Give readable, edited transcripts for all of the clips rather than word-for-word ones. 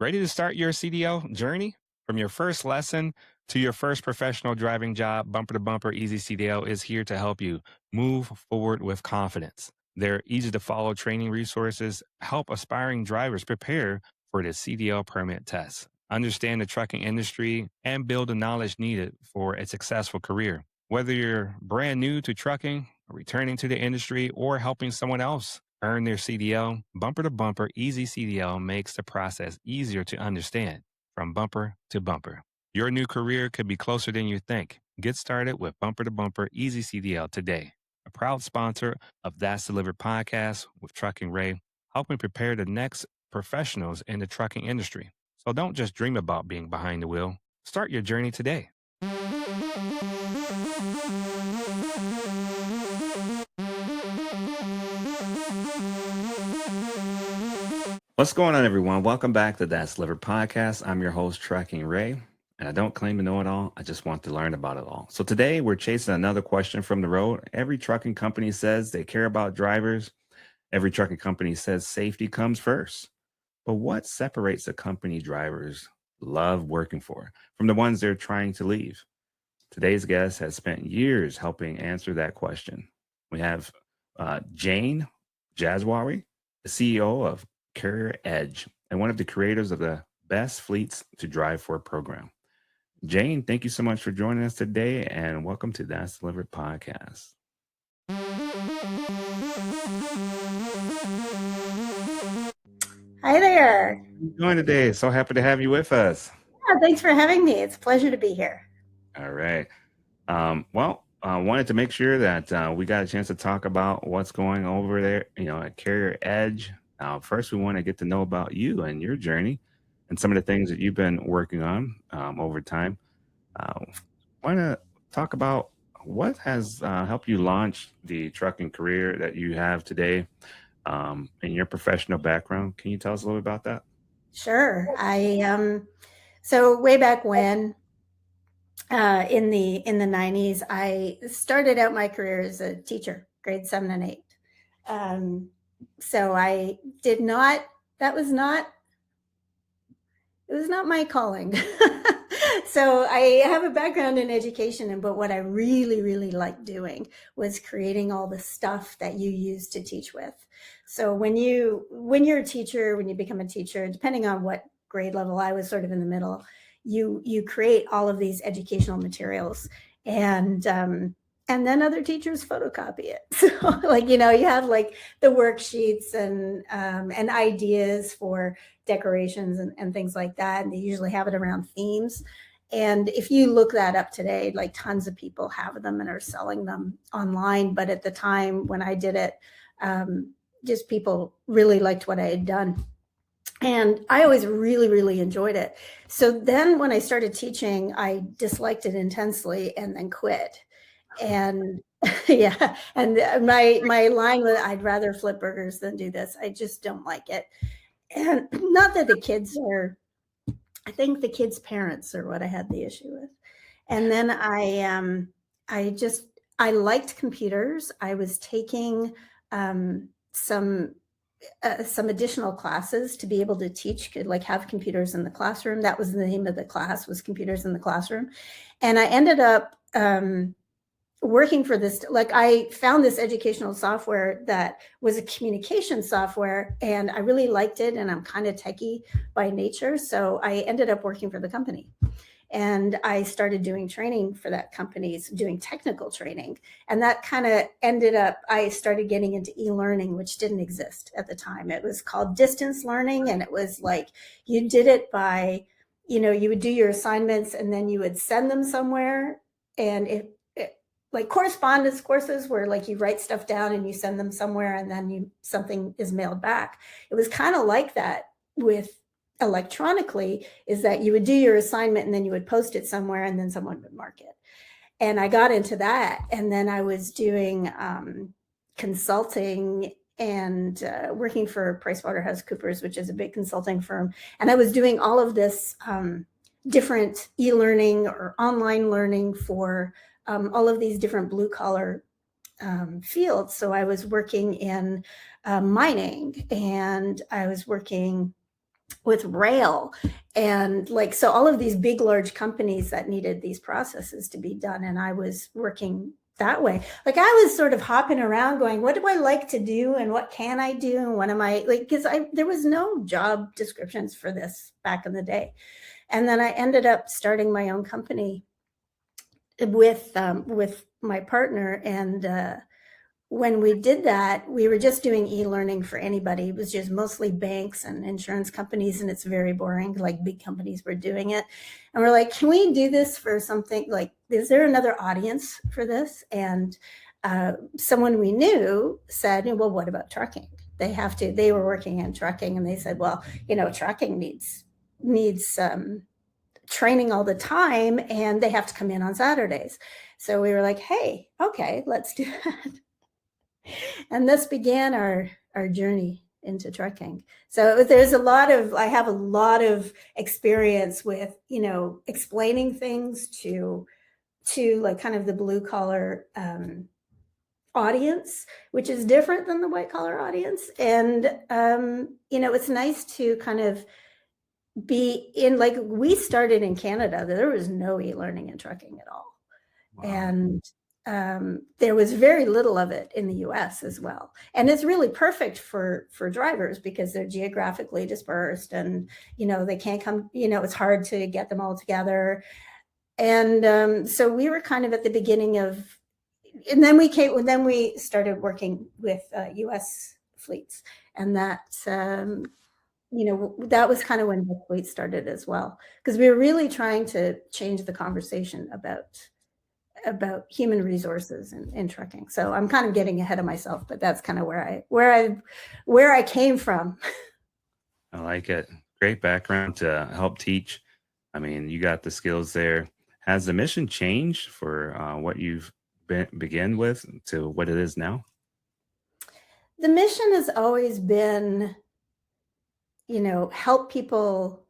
Ready to start your CDL journey? From your first lesson to your first professional driving job, Bumper to Bumper Easy CDL is here to help you move forward with confidence. Their easy to follow training resources help aspiring drivers prepare for the CDL permit test, understand the trucking industry, and build the knowledge needed for a successful career. Whether you're brand new to trucking, returning to the industry, or helping someone else earn their CDL, Bumper to Bumper Easy CDL makes the process easier to understand from bumper to bumper. Your new career could be closer than you think. Get started with Bumper to Bumper Easy CDL today. A proud sponsor of That's Delivered podcast with Trucking Ray, helping prepare the next professionals in the trucking industry. So don't just dream about being behind the wheel. Start your journey today. What's going on, everyone? Welcome back to That's Delivered podcast. I'm your host, Trucking Ray, and I don't claim to know it all. I just want to learn about it all. So today we're chasing another question from the road. Every trucking company says they care about drivers. Every trucking company says safety comes first. But what separates the company drivers love working for from the ones they're trying to leave? Today's guest has spent years helping answer that question. We have Jane Jazrawy, the CEO of Carrier Edge and one of the creators of the Best Fleets to Drive For program. Jane, thank you so much for joining us today, and welcome to That's Delivered podcast. Hi there. How are you doing today? So happy to have you with us. Yeah, thanks for having me. It's a pleasure to be here. All right. I wanted to make sure that we got a chance to talk about what's going over there, at Carrier Edge. First, we want to get to know about you and your journey and some of the things that you've been working on over time. Want to talk about what has helped you launch the trucking career that you have today in your professional background. Can you tell us a little bit about that? Sure. So way back when, in the 90s, I started out my career as a teacher, grade 7 and 8. So I did not. It was not my calling. So I have a background in education, but what I really, really liked doing was creating all the stuff that you use to teach with. So when you're a teacher, when you become a teacher, depending on what grade level, I was sort of in the middle, you create all of these educational materials, and then other teachers photocopy it. So you have like the worksheets and ideas for decorations and things like that. And they usually have it around themes. And if you look that up today, like tons of people have them and are selling them online. But at the time when I did it, just people really liked what I had done. And I always really, really enjoyed it. So then when I started teaching, I disliked it intensely and then quit. And yeah, and my line was, I'd rather flip burgers than do this. I just don't like it. And not that the kids are, I think the kids' parents are what I had the issue with. And then I liked computers. I was taking some additional classes to be able to teach, like have computers in the classroom. That was the name of the class, was computers in the classroom. And I ended up working for this, like I found this educational software that was a communication software, and I really liked it, and I'm kind of techie by nature. So I ended up working for the company. And I started doing training for that company, doing technical training. And that kind of ended up, I started getting into e-learning, which didn't exist at the time. It was called distance learning. And it was like, you did it by, you would do your assignments and then you would send them somewhere. And like correspondence courses where like you write stuff down and you send them somewhere and then something is mailed back. It was kind of like that with electronically, is that you would do your assignment and then you would post it somewhere and then someone would mark it. And I got into that. And then I was doing consulting and working for PricewaterhouseCoopers, which is a big consulting firm. And I was doing all of this different e-learning or online learning for all of these different blue collar fields. So I was working in mining, and I was working with rail. And like, so all of these big, large companies that needed these processes to be done. And I was working that way. Like I was sort of hopping around going, what do I like to do? And what can I do? And what am I like, cause there was no job descriptions for this back in the day. And then I ended up starting my own company with my partner. And, when we did that, we were just doing e-learning for anybody. It was just mostly banks and insurance companies, and it's very boring. Like big companies were doing it. And we're like, can we do this for something like, is there another audience for this? And someone we knew said, well, what about trucking? They were working in trucking, and they said, well, trucking needs training all the time, and they have to come in on Saturdays. So we were like, hey, okay, let's do that. And this began our journey into trucking. So I have a lot of experience with, explaining things to like kind of the blue collar audience, which is different than the white collar audience. And, it's nice to kind of be in, like, we started in Canada, there was no e-learning in trucking at all. Wow. And there was very little of it in the US as well. And it's really perfect for drivers because they're geographically dispersed and, they can't come, it's hard to get them all together. And so we were kind of at the beginning of, and then we started working with US fleets. And that, that was kind of when the fleet started as well, because we were really trying to change the conversation about human resources in trucking. So I'm kind of getting ahead of myself, but that's kind of where I came from. I like it. Great background to help teach. I mean, you got the skills there. Has the mission changed for what you've began with to what it is now? The mission has always been, help people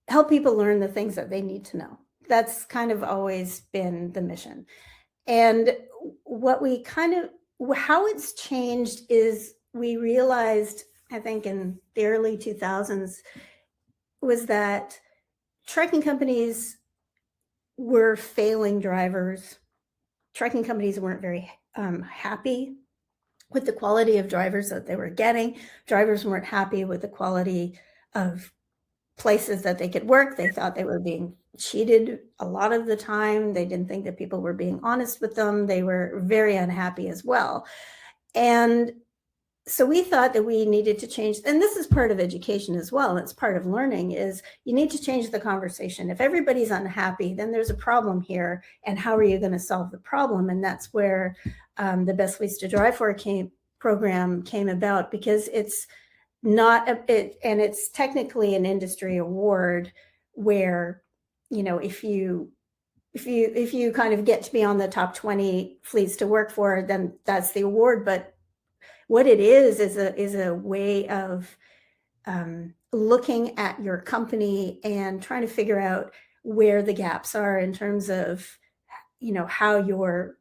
learn the things that they need to know. That's kind of always been the mission. And how it's changed is we realized, I think in the early 2000s, was that trucking companies were failing drivers. Trucking companies weren't very happy with the quality of drivers that they were getting. Drivers weren't happy with the quality of places that they could work. They thought they were being cheated a lot of the time. They didn't think that people were being honest with them. They were very unhappy as well. And so we thought that we needed to change, and this is part of education as well, and it's part of learning, is you need to change the conversation. If everybody's unhappy, then there's a problem here, and how are you going to solve the problem? And that's where the Best Fleets to Drive For program came about, because it's and it's technically an industry award where, if you kind of get to be on the top 20 fleets to work for, then that's the award. But what it is a way of looking at your company and trying to figure out where the gaps are in terms of, how you're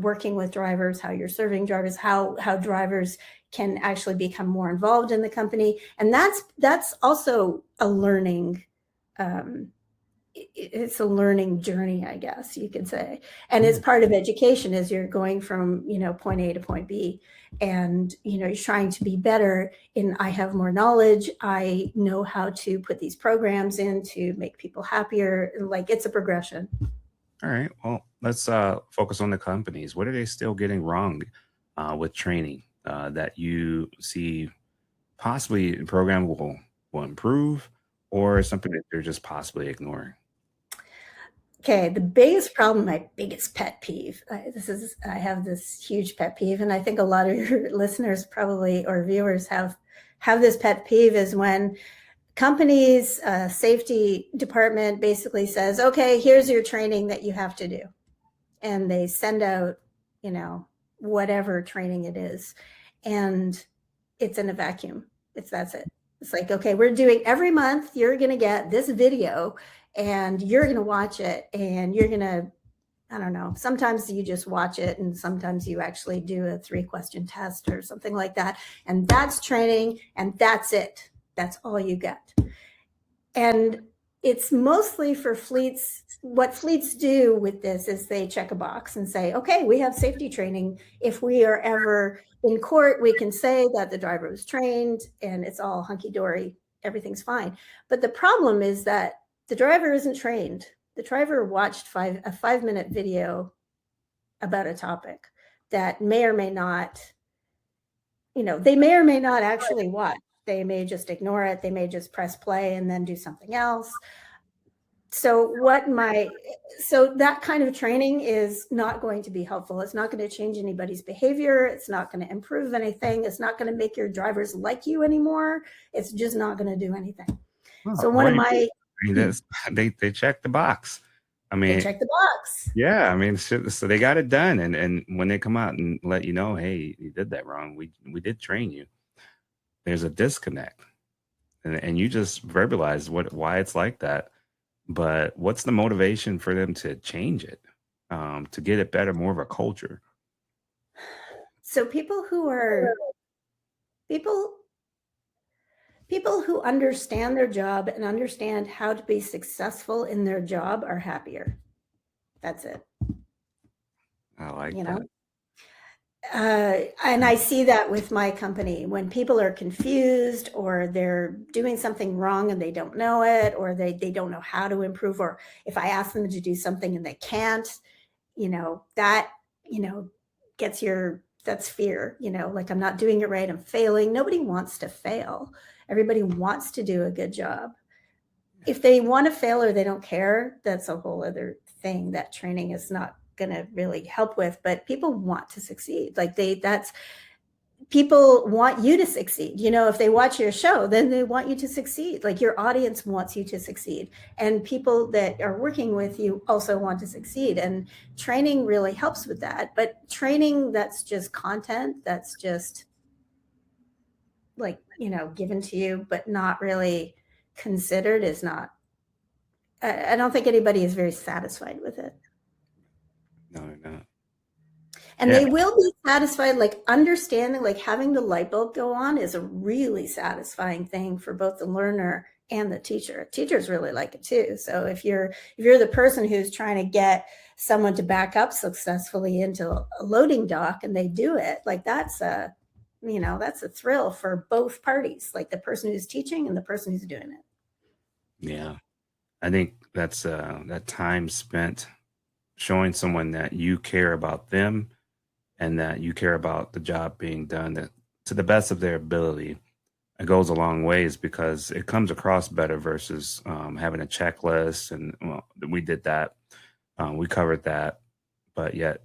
working with drivers, how you're serving drivers, how drivers can actually become more involved in the company. And that's also a learning, it's a learning journey, I guess you could say. And it's part of education as you're going from, point A to point B. And, you're trying to be better in, I have more knowledge. I know how to put these programs in to make people happier. Like, it's a progression. All right. Well, let's focus on the companies. What are they still getting wrong with training that you see possibly the program will improve, or something that they're just possibly ignoring? Okay, the biggest problem, my biggest pet peeve, I have this huge pet peeve, and I think a lot of your listeners probably, or viewers, have this pet peeve, is when companies, safety department basically says, okay, here's your training that you have to do. And they send out, whatever training it is. And it's in a vacuum. That's it. It's like, okay, we're doing every month, you're going to get this video and you're going to watch it, and you're going to, I don't know, sometimes you just watch it, and sometimes you actually do a 3-question test or something like that. And that's training, and that's it. That's all you get. And it's mostly for fleets. What fleets do with this is they check a box and say, okay, we have safety training. If we are ever in court, we can say that the driver was trained and it's all hunky-dory, everything's fine. But the problem is that the driver isn't trained. The driver watched a 5-minute video about a topic that may or may not, they may or may not actually watch. They may just ignore it. They may just press play and then do something else. So that kind of training is not going to be helpful. It's not going to change anybody's behavior. It's not going to improve anything. It's not going to make your drivers like you anymore. It's just not going to do anything. Oh, So one of my, they checked the box. I they mean, check the box. yeah, I mean, so they got it done, and when they come out and let you know, hey, you did that wrong. We did train you. There's a disconnect, and you just verbalize why it's like that. But what's the motivation for them to change it, to get it better, more of a culture? So people who understand their job and understand how to be successful in their job are happier. That's it. I like that. And I see that with my company. When people are confused or they're doing something wrong and they don't know it, or they don't know how to improve, or if I ask them to do something and they can't, that, that's fear, like I'm not doing it right, I'm failing. Nobody wants to fail. Everybody wants to do a good job. If they want to fail or they don't care, that's a whole other thing that training is not going to really help with. But people want to succeed. Like people want you to succeed. If they watch your show, then they want you to succeed. Like your audience wants you to succeed, and people that are working with you also want to succeed. And training really helps with that. But training that's just content, that's just like, given to you, but not really considered, is not, I don't think anybody is very satisfied with it. No, they're not. And they will be satisfied, like understanding, like having the light bulb go on is a really satisfying thing for both the learner and the teacher. Teachers really like it too. So if you're the person who's trying to get someone to back up successfully into a loading dock and they do it, like that's a thrill for both parties, like the person who's teaching and the person who's doing it. Yeah. I think that's that time spent showing someone that you care about them and that you care about the job being done to the best of their ability. It goes a long ways because it comes across better versus having a checklist. And well, we did that. We covered that. But yet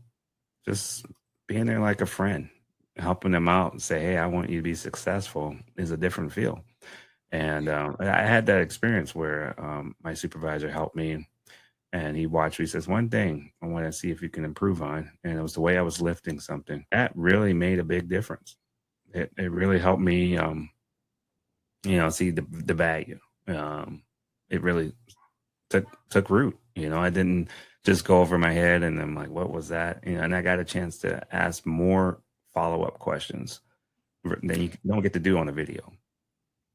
just being there like a friend, helping them out and say, hey, I want you to be successful is a different feel. And I had that experience where my supervisor helped me, and he watched me. He says, one thing I want to see if you can improve on. And it was the way I was lifting something. That really made a big difference. It really helped me, see the value. It really took root. I didn't just go over my head and I'm like, what was that? And I got a chance to ask more follow-up questions than you don't get to do on a video.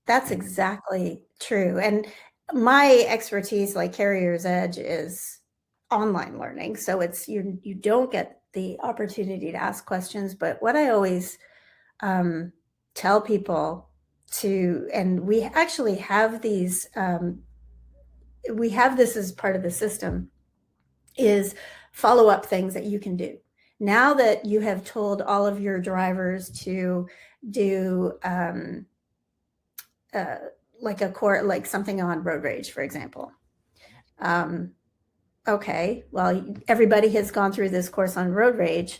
That's exactly true. And my expertise, like Carrier's Edge, is online learning. So it's you don't get the opportunity to ask questions. But what I always tell people and we actually have these, we have this as part of the system, is follow-up things that you can do. Now that you have told all of your drivers to do like something on road rage, for example. Okay, well, everybody has gone through this course on road rage.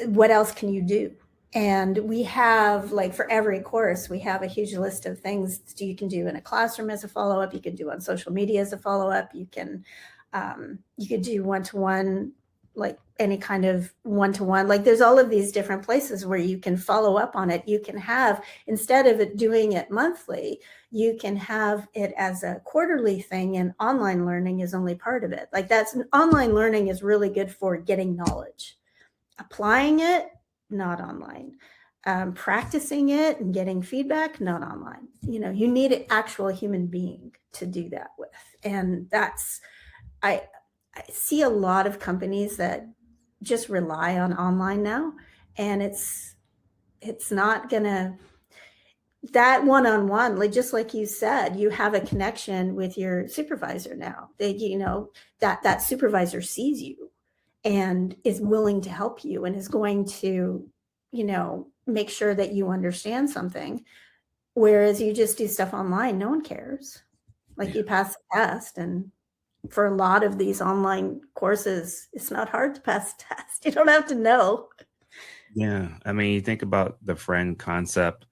What else can you do? And we have, like, for every course, we have a huge list of things you can do in a classroom as a follow-up. You can do on social media as a follow-up. You could do one-to-one, like any kind of one-to-one. Like there's all of these different places where you can follow up on it. You can have, instead of it doing it monthly, you can have it as a quarterly thing, and online learning is only part of it. Like online learning is really good for getting knowledge. Applying it, not online. practicing it and getting feedback, not online. You need an actual human being to do that with. And I, I see a lot of companies that just rely on online now, and it's not gonna, that one-on-one, like just like you said, you have a connection with your supervisor now. That supervisor sees you and is willing to help you and is going to, make sure that you understand something. Whereas you just do stuff online, no one cares. Like, Yeah. you pass the test, and for a lot of these online courses, it's not hard to pass the test. You don't have to know. Yeah. I mean, you think about the friend concept.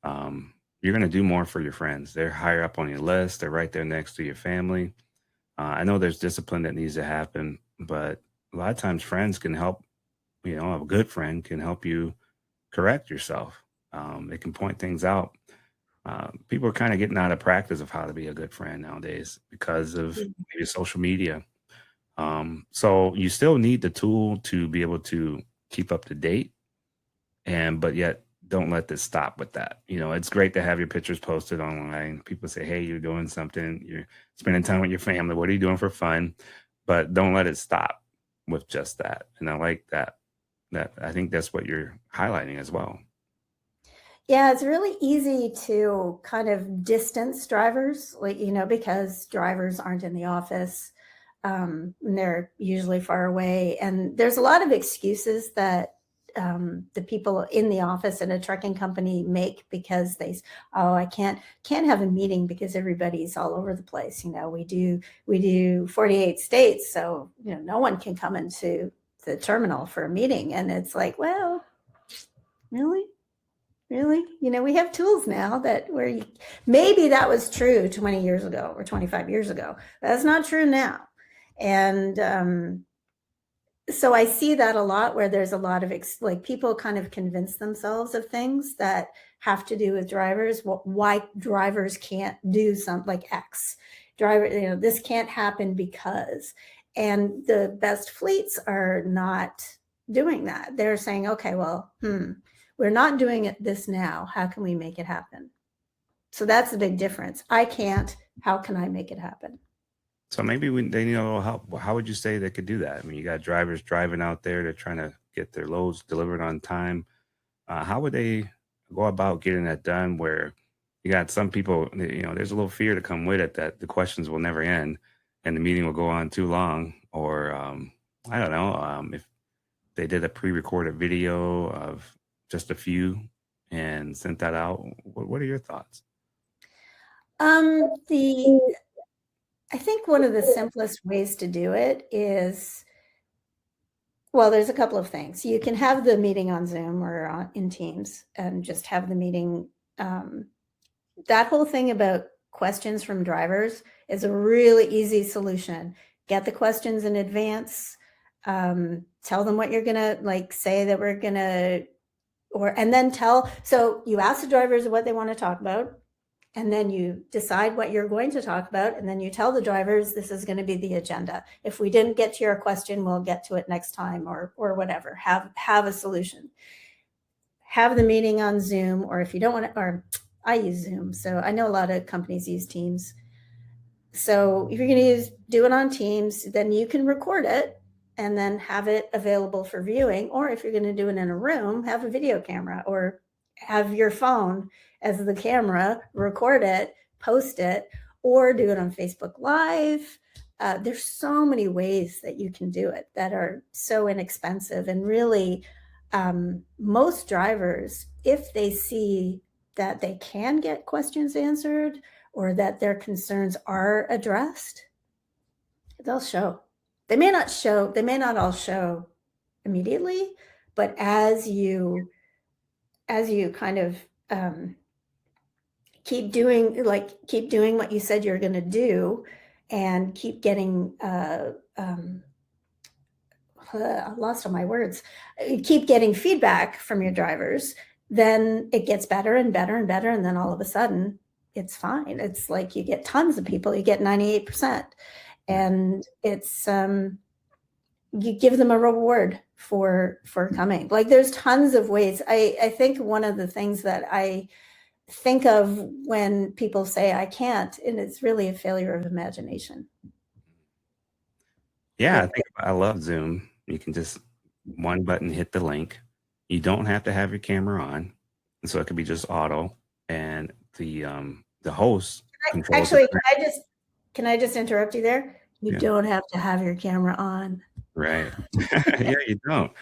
You're going to do more for your friends. They're higher up on your list. They're right there next to your family. I know there's discipline that needs to happen, but a lot of times friends can help. A good friend can help you correct yourself. They can point things out. People are kind of getting out of practice of how to be a good friend nowadays because of maybe social media. So you still need the tool to be able to keep up to date, but yet don't let this stop with that. It's great to have your pictures posted online. People say, hey, you're doing something, you're spending time with your family. What are you doing for fun? But don't let it stop with just that. And I like that. I think that's what you're highlighting as well. Yeah, it's really easy to kind of distance drivers, like, because drivers aren't in the office. And they're usually far away. And there's a lot of excuses that the people in the office at a trucking company make because I can't have a meeting because everybody's all over the place. We do 48 states, so no one can come into the terminal for a meeting. And it's like, well, really? Really? We have tools now maybe that was true 20 years ago or 25 years ago. That's not true now. And so I see that a lot, where there's a lot of like people kind of convince themselves of things that have to do with drivers. Why drivers can't do something like X. This can't happen because. And the best fleets are not doing that. They're saying, okay, well, we're not doing it this now. How can we make it happen? So that's the big difference. I can't. How can I make it happen? So maybe they need a little help. How would you say they could do that? I mean, you got drivers driving out there. They're trying to get their loads delivered on time. How would they go about getting that done? Where you got some people, there's a little fear to come with it that the questions will never end and the meeting will go on too long. Or I don't know if they did a pre-recorded video of just a few and sent that out. What are your thoughts? The I think one of the simplest ways to do it is, well, there's a couple of things. You can have the meeting on Zoom or in Teams and just have the meeting. That whole thing about questions from drivers is a really easy solution. Get the questions in advance. Tell them what you're going to say that we're going to, and then so you ask the drivers what they want to talk about. And then you decide what you're going to talk about. And then you tell the drivers, this is going to be the agenda. If we didn't get to your question, we'll get to it next time or whatever. Have a solution. Have the meeting on Zoom, or if you don't want to, or I use Zoom. So I know a lot of companies use Teams. So if you're going to do it on Teams, then you can record it and then have it available for viewing. Or if you're going to do it in a room, have a video camera or have your phone as the camera, record it, post it, or do it on Facebook Live. There's so many ways that you can do it that are so inexpensive. And really, most drivers, if they see that they can get questions answered or that their concerns are addressed, they'll show. They may not all show immediately, but as you kind of keep doing what you said you're going to do and keep getting I lost all my words, keep getting feedback from your drivers, then it gets better and better and better. And then all of a sudden it's fine. It's like you get tons of people, you get 98%. And it's you give them a reward for coming. Like there's tons of ways. I think one of the things that I think of when people say I can't, and it's really a failure of imagination. Yeah, I love Zoom. You can just one button hit the link. You don't have to have your camera on, and so it could be just auto. And the host controls Actually, it. can I just interrupt you there? You Yeah. don't have to have your camera on. Right. Yeah, you don't.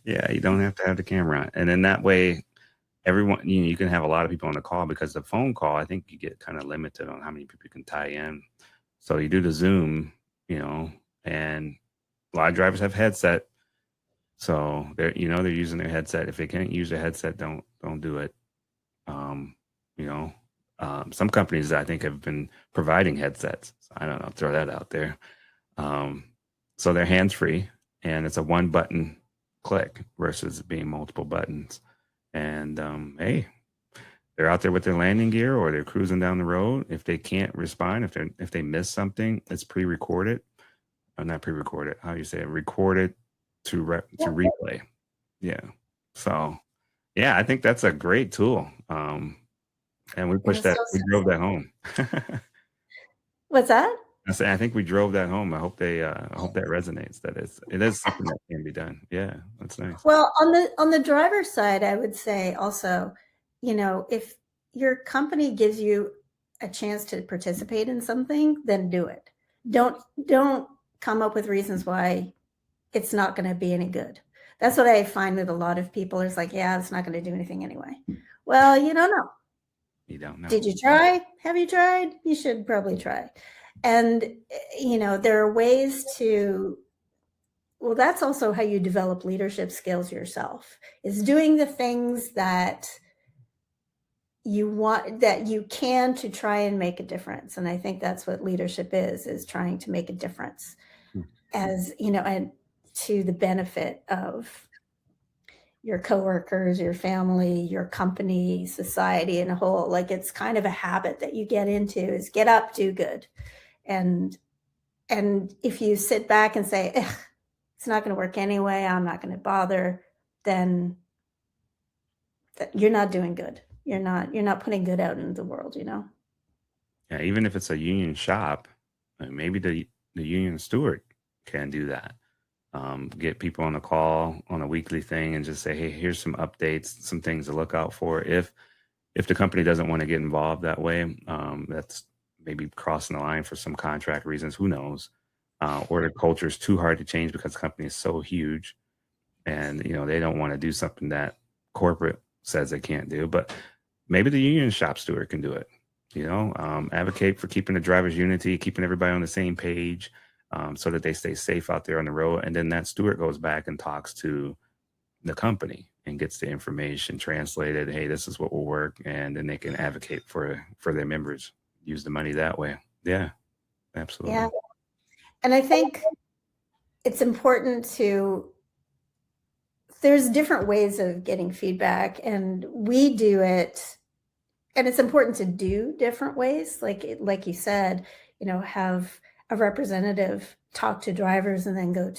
Yeah, you don't have to have the camera on. And then that way, everyone, you can have a lot of people on the call, because the phone call, I think you get kind of limited on how many people you can tie in. So you do the Zoom, and a lot of drivers have headset. So they're using their headset. If they can't use their headset, don't do it. Some companies I think have been providing headsets. So I don't know, throw that out there. So they're hands-free, and it's a one button click versus being multiple buttons. And hey, they're out there with their landing gear, or they're cruising down the road. If they can't respond, if they miss something, it's pre-recorded. Not pre-recorded. How do you say it? Recorded to replay. Yeah. So yeah, I think that's a great tool. And we pushed that. We drove that home. What's that? I think we drove that home. I hope that resonates. That it is something that can be done. Yeah, that's nice. Well, on the driver's side, I would say also, if your company gives you a chance to participate in something, then do it. Don't come up with reasons why it's not going to be any good. That's what I find with a lot of people. It's like, yeah, it's not going to do anything anyway. Well, you don't know. You don't know. Did you try? Have you tried? You should probably try. And, there are ways to, well, that's also how you develop leadership skills yourself, is doing the things that you want, that you can, to try and make a difference. And I think that's what leadership is trying to make a difference, as, and to the benefit of your coworkers, your family, your company, society in a whole. Like, it's kind of a habit that you get into, is get up, do good. And if you sit back and say, it's not going to work anyway, I'm not going to bother, then you're not doing good. You're not putting good out into the world, Yeah, even if it's a union shop, maybe the union steward can do that. Get people on a call on a weekly thing and just say, hey, here's some updates, some things to look out for. If the company doesn't want to get involved that way, that's maybe crossing the line for some contract reasons, who knows, or the culture is too hard to change because the company is so huge, and they don't want to do something that corporate says they can't do. But maybe the union shop steward can do it. Advocate for keeping the drivers' unity, keeping everybody on the same page, so that they stay safe out there on the road. And then that steward goes back and talks to the company and gets the information translated. Hey, this is what will work. And then they can advocate for their members, use the money that way. Yeah, absolutely. Yeah. And I think it's important there's different ways of getting feedback, and we do it. And it's important to do different ways. Like you said, have a representative talk to drivers and then go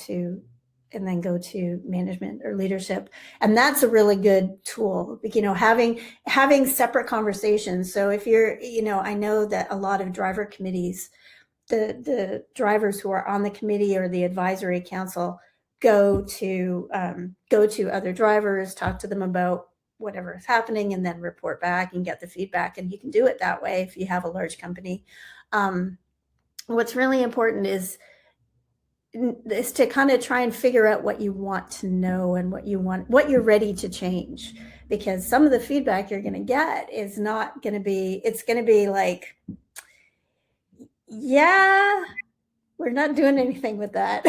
to management or leadership. And that's a really good tool, having separate conversations. So if you're, I know that a lot of driver committees, the drivers who are on the committee or the advisory council go to other drivers, talk to them about whatever is happening, and then report back and get the feedback. And you can do it that way if you have a large company. What's really important is to kind of try and figure out what you want to know and what you're ready to change. Because some of the feedback you're going to get is not going to be, it's going to be like, yeah, we're not doing anything with that.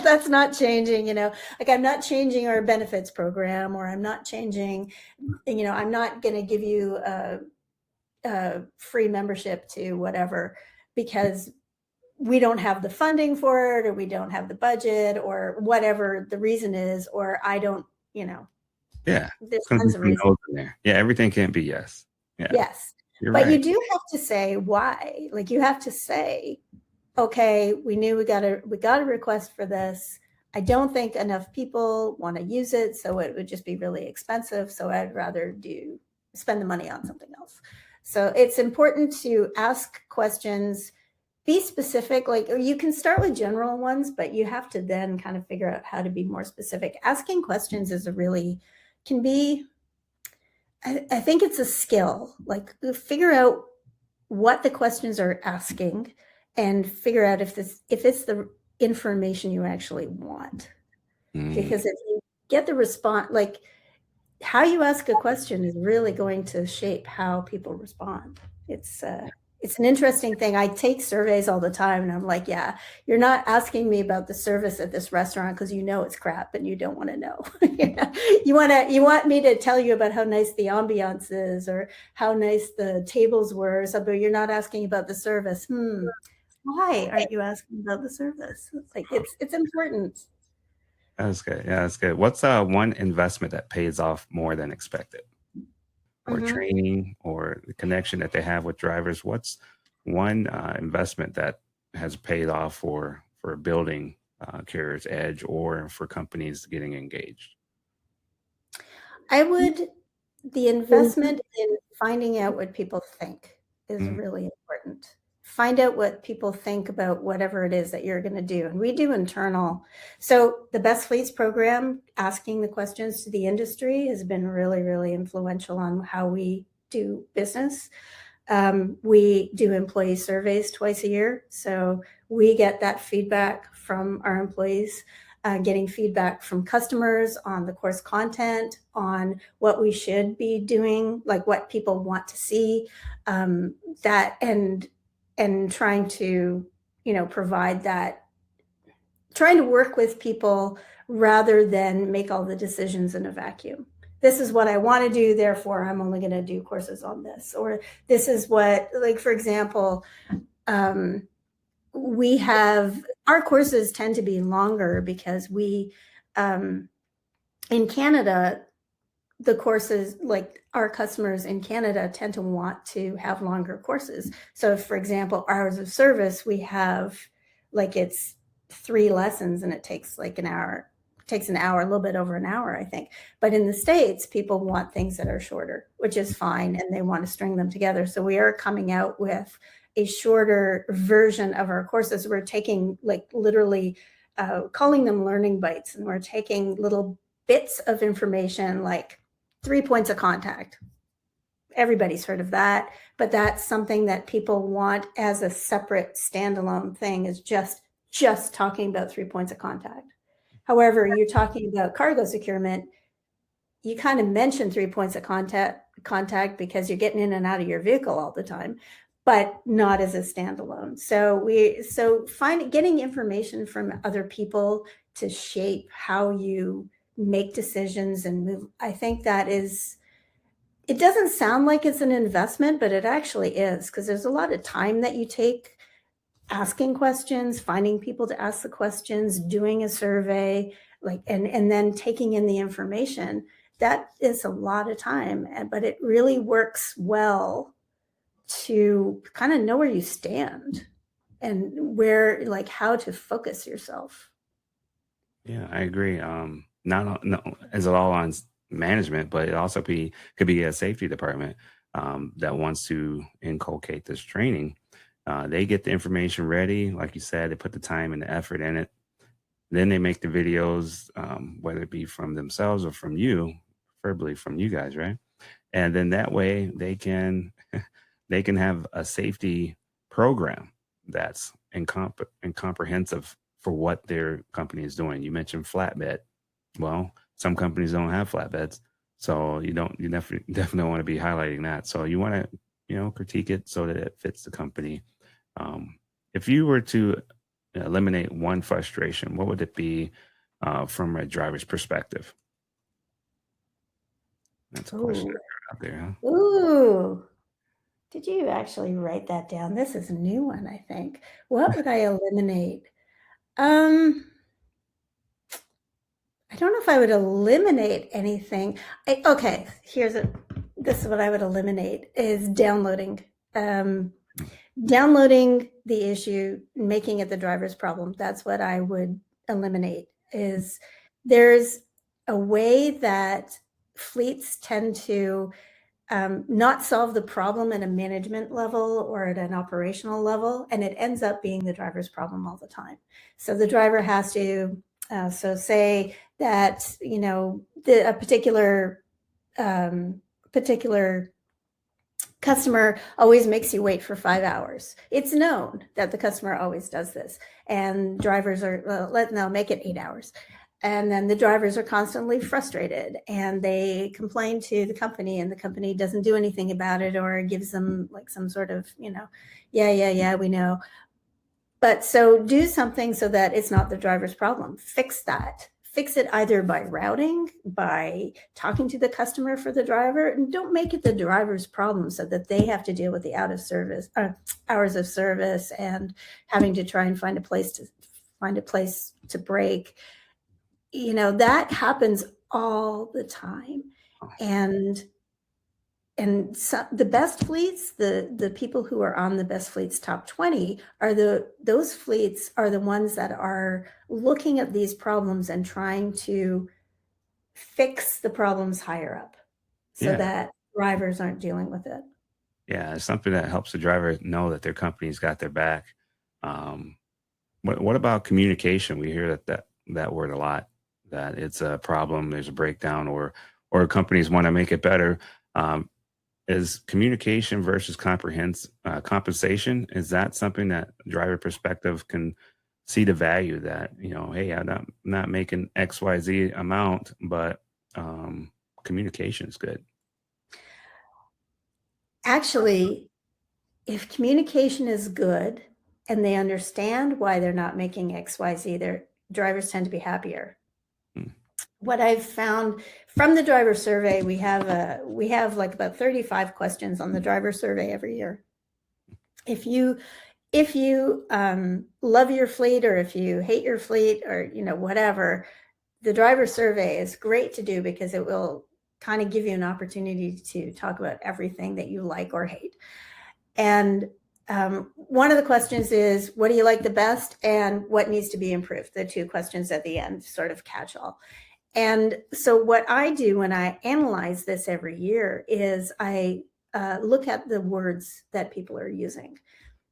That's not changing, like I'm not changing our benefits program, or I'm not changing, I'm not going to give you a free membership to whatever, because we don't have the funding for it, or we don't have the budget, or whatever the reason is, or I don't, Yeah. There's tons of reasons. There. Yeah, everything can't be yes. Yeah. Yes. You're but right. You do have to say why. Like, you have to say, okay, we knew we got a request for this. I don't think enough people want to use it, so it would just be really expensive. So I'd rather spend the money on something else. So it's important to ask questions, be specific. Like, or you can start with general ones, but you have to then kind of figure out how to be more specific. Asking questions is can be, I think it's a skill. Like, figure out what the questions are asking and figure out if it's the information you actually want. Because if you get the response, like, how you ask a question is really going to shape how people respond. It's an interesting thing. I take surveys all the time and I'm like, yeah, you're not asking me about the service at this restaurant because you know it's crap and you don't want to know. You want me to tell you about how nice the ambiance is or how nice the tables were, but you're not asking about the service. Why aren't you asking about the service? It's important. That's good. Yeah, that's good. What's one investment that pays off more than expected? Or training or the connection that they have with drivers? What's one investment that has paid off for building Carrier's Edge or for companies getting engaged? The investment in finding out what people think is really important. Find out what people think about whatever it is that you're going to do. And we do internal. So the Best Fleets program, asking the questions to the industry, has been really, really influential on how we do business. We do employee surveys twice a year. So we get that feedback from our employees, getting feedback from customers on the course content, on what we should be doing, like what people want to see, that and trying to, provide that, trying to work with people rather than make all the decisions in a vacuum. This is what I want to do, therefore I'm only going to do courses on this. Or this is what, like, for example, we have, our courses tend to be longer because we, in Canada, the courses, like our customers in Canada tend to want to have longer courses. So if, for example, hours of service, we have, like, it's 3 lessons and it takes like an hour. It takes an hour, a little bit over an hour, I think. But in the States, people want things that are shorter, which is fine, and they want to string them together. So we are coming out with a shorter version of our courses. We're taking, like, literally calling them learning bites, and we're taking little bits of information, like 3 points of contact. Everybody's heard of that, but that's something that people want as a separate standalone thing, is just talking about 3 points of contact. However, you're talking about cargo securement, you kind of mention 3 points of contact because you're getting in and out of your vehicle all the time, but not as a standalone. So getting information from other people to shape how you make decisions and move. I think that is, it doesn't sound like it's an investment, but it actually is, because there's a lot of time that you take asking questions, finding people to ask the questions, doing a survey, like, and then taking in the information. That is a lot of time, but it really works well to kind of know where you stand and where, like, how to focus yourself. Yeah, I agree. Not no, as it all on management, but it also could be a safety department that wants to inculcate this training. They get the information ready, like you said, they put the time and the effort in it. Then they make the videos, whether it be from themselves or from you, preferably from you guys, right? And then that way they can they can have a safety program that's comprehensive for what their company is doing. You mentioned flatbed. Well, some companies don't have flatbeds, so you definitely want to be highlighting that. So you want to critique it so that it fits the company. If you were to eliminate one frustration, what would it be from a driver's perspective? That's a question out there, huh? Ooh. Did you actually write that down? This is a new one, I think. What would I eliminate? I don't know if I would eliminate anything. Okay, this is what I would eliminate, is downloading. Downloading the issue, making it the driver's problem. That's what I would eliminate. is there's a way that fleets tend to not solve the problem at a management level or at an operational level, and it ends up being the driver's problem all the time. So the driver has to, so say that, you know, a particular customer always makes you wait for 5 hours. It's known that the customer always does this, and drivers are they'll make it 8 hours. And then the drivers are constantly frustrated and they complain to the company, and the company doesn't do anything about it or gives them like some sort of, you know, yeah, we know. But so do something so that it's not the driver's problem. Fix that. Fix it either by routing, by talking to the customer for the driver, and don't make it the driver's problem so that they have to deal with the out of service hours of service and having to try and find a place to break. You know, that happens all the time. And so the best fleets, the people who are on the best fleets top 20 are those fleets are the ones that are looking at these problems and trying to fix the problems higher up so Yeah. that drivers aren't dealing with it. Yeah. It's something that helps the driver know that their company's got their back. Um, what about communication? We hear that word a lot, that it's a problem, there's a breakdown, or companies want to make it better. Um, is communication versus compensation, is that something that driver perspective can see the value that, you know, hey, I'm not making XYZ amount, but communication is good. Actually, if communication is good and they understand why they're not making XYZ, their drivers tend to be happier. Hmm. What I've found from the driver survey, we have like about 35 questions on the driver survey every year. If you love your fleet, or if you hate your fleet, or, you know, whatever, the driver survey is great to do because it will kind of give you an opportunity to talk about everything that you like or hate. And one of the questions is, what do you like the best and what needs to be improved? The two questions at the end, sort of catch all. And so what I do when I analyze this every year is I look at the words that people are using.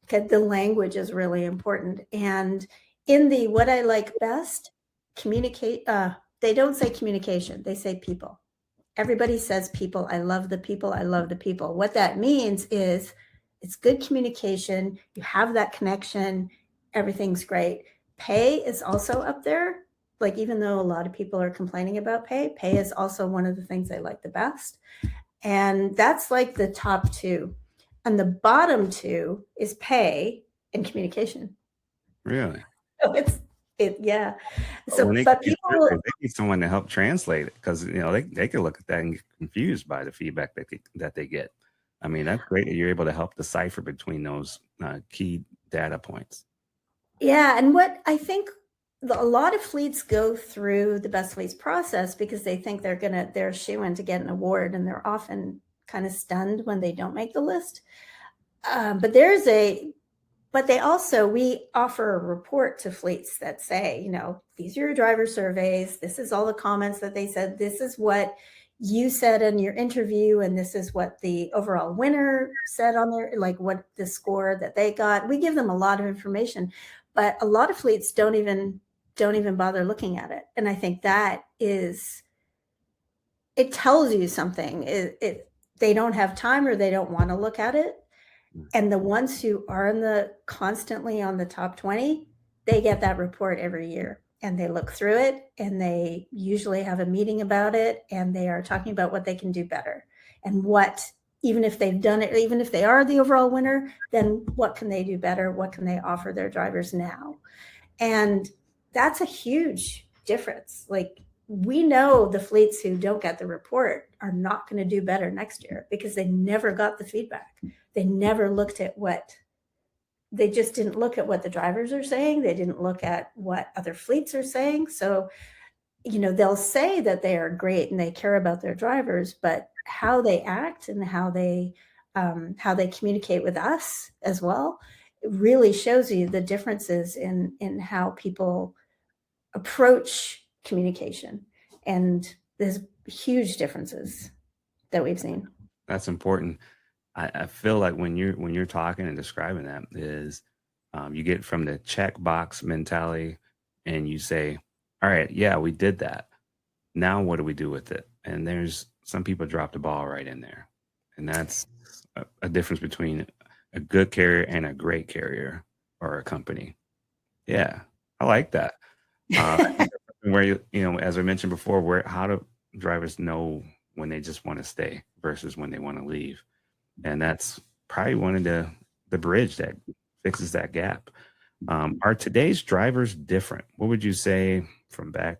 Okay, the language is really important. And in the what I like best, communicate, they don't say communication, they say people. Everybody says people. I love the people. I love the people. What that means is it's good communication. You have that connection. Everything's great. Pay is also up there. Like, even though a lot of people are complaining about pay is also one of the things they like the best. And that's like the top two. And the bottom two is pay and communication. Really? So yeah. But So, when they but get people, surveyed, they need someone to help translate it, because, you know, they could look at that and get confused by the feedback that they get. I mean, that's great that you're able to help decipher between those key data points. yeah. And what I think a lot of fleets go through the best fleets process because they think they're shoo-in to get an award, and they're often kind of stunned when they don't make the list. But we offer a report to fleets that say, you know, these are your driver surveys. This is all the comments that they said. This is what you said in your interview. And this is what the overall winner said on there, like what the score that they got. We give them a lot of information, but a lot of fleets don't even bother looking at it. And I think that is, it tells you something. They don't have time, or they don't want to look at it. And the ones who are constantly on the top 20, they get that report every year, and they look through it, and they usually have a meeting about it, and they are talking about what they can do better, and even if they've done it, even if they are the overall winner, then what can they do better? What can they offer their drivers now? And that's a huge difference. Like, we know the fleets who don't get the report are not going to do better next year because they never got the feedback. They never looked at they just didn't look at what the drivers are saying. They didn't look at what other fleets are saying. So, you know, they'll say that they are great and they care about their drivers, but how they act and how they communicate with us as well, it really shows you the differences in how people approach communication. And there's huge differences that we've seen. That's important. I feel like when you're talking and describing that is you get from the checkbox mentality and you say, all right, yeah, we did that. Now what do we do with it? And there's some people drop the ball right in there. And that's a difference between a good carrier and a great carrier or a company. Yeah, I like that. I think that's something where you know, as I mentioned before, where how do drivers know when they just want to stay versus when they want to leave? And that's probably one of the bridge that fixes that gap. Are today's drivers different? What would you say from back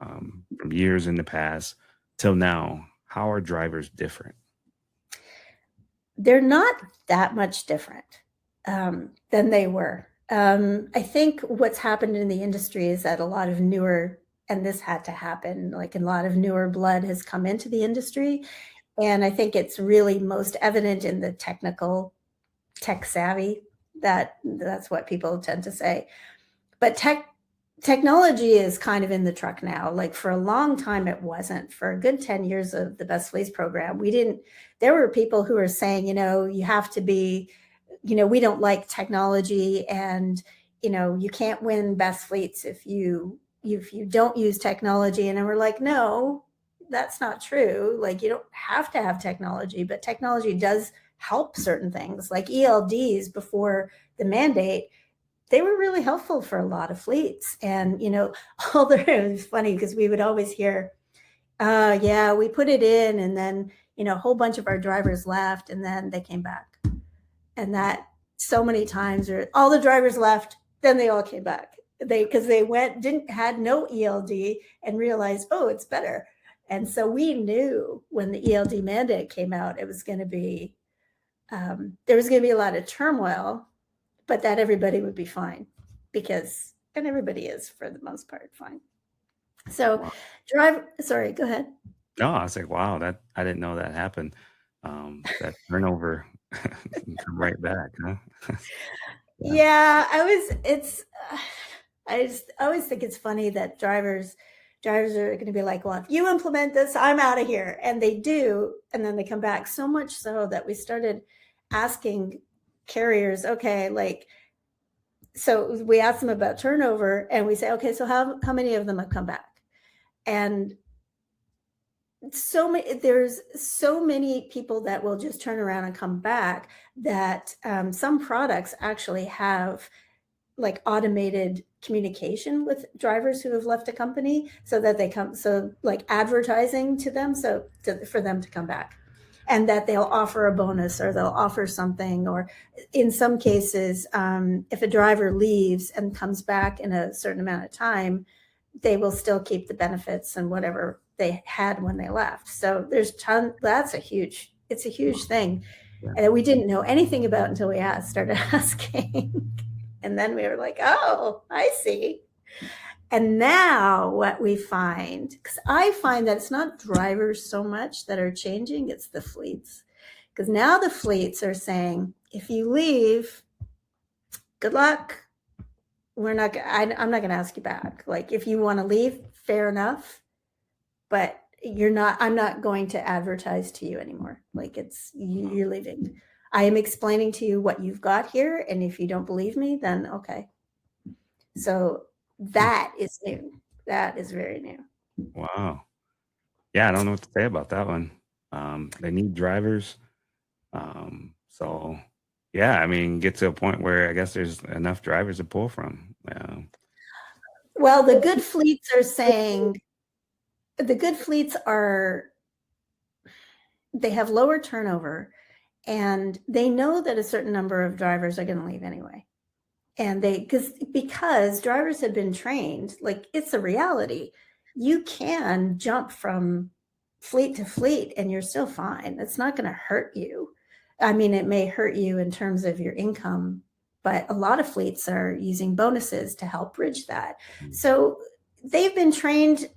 from years in the past till now? How are drivers different? They're not that much different than they were. I think what's happened in the industry is that a lot of newer, and this had to happen, like a lot of newer blood has come into the industry. And I think it's really most evident in the tech savvy. That's what people tend to say. But technology is kind of in the truck now. Like for a long time, it wasn't. For a good 10 years of the Best Fleets program, there were people who were saying, you have to be, we don't like technology, and, you can't win Best Fleets if you don't use technology. And we're like, no, that's not true. Like, you don't have to have technology, but technology does help certain things, like ELDs before the mandate. They were really helpful for a lot of fleets. And, it was funny because we would always hear, yeah, we put it in, and then, a whole bunch of our drivers left, and then they came back. And that so many times, or all the drivers left, then they all came back. Because they had no ELD and realized, oh, it's better. And so we knew when the ELD mandate came out, it was going to be, there was going to be a lot of turmoil, but that everybody would be fine, and everybody is for the most part fine. So sorry, go ahead. No, I was like, wow, that I didn't know that happened. That turnover can come right back, huh? Yeah, I always think it's funny that drivers are going to be like, well, if you implement this, I'm out of here. And they do. And then they come back, so much so that we started asking carriers, okay, so we asked them about turnover, and we say, okay, so how many of them have come back? And there's so many people that will just turn around and come back, that some products actually have like automated communication with drivers who have left a company, so that like advertising to them, for them to come back, and that they'll offer a bonus, or they'll offer something. Or in some cases, if a driver leaves and comes back in a certain amount of time, they will still keep the benefits and whatever they had when they left. So it's a huge thing. Yeah. And we didn't know anything about until we started asking. And then we were like, oh, I see. And now what we find, because I find that it's not drivers so much that are changing, it's the fleets. Because now the fleets are saying, if you leave, good luck. I'm not going to ask you back. Like, if you want to leave, fair enough. But I'm not going to advertise to you anymore. Like, you're leaving. I am explaining to you what you've got here. And if you don't believe me, then okay. So that is new. That is very new. Wow. Yeah, I don't know what to say about that one. They need drivers. So yeah, I mean, get to a point where I guess there's enough drivers to pull from. Well, the good fleets are saying, they have lower turnover, and they know that a certain number of drivers are going to leave anyway. And because drivers have been trained, like, it's a reality. You can jump from fleet to fleet and you're still fine. It's not going to hurt you. I mean, it may hurt you in terms of your income, but a lot of fleets are using bonuses to help bridge that. So they've been trained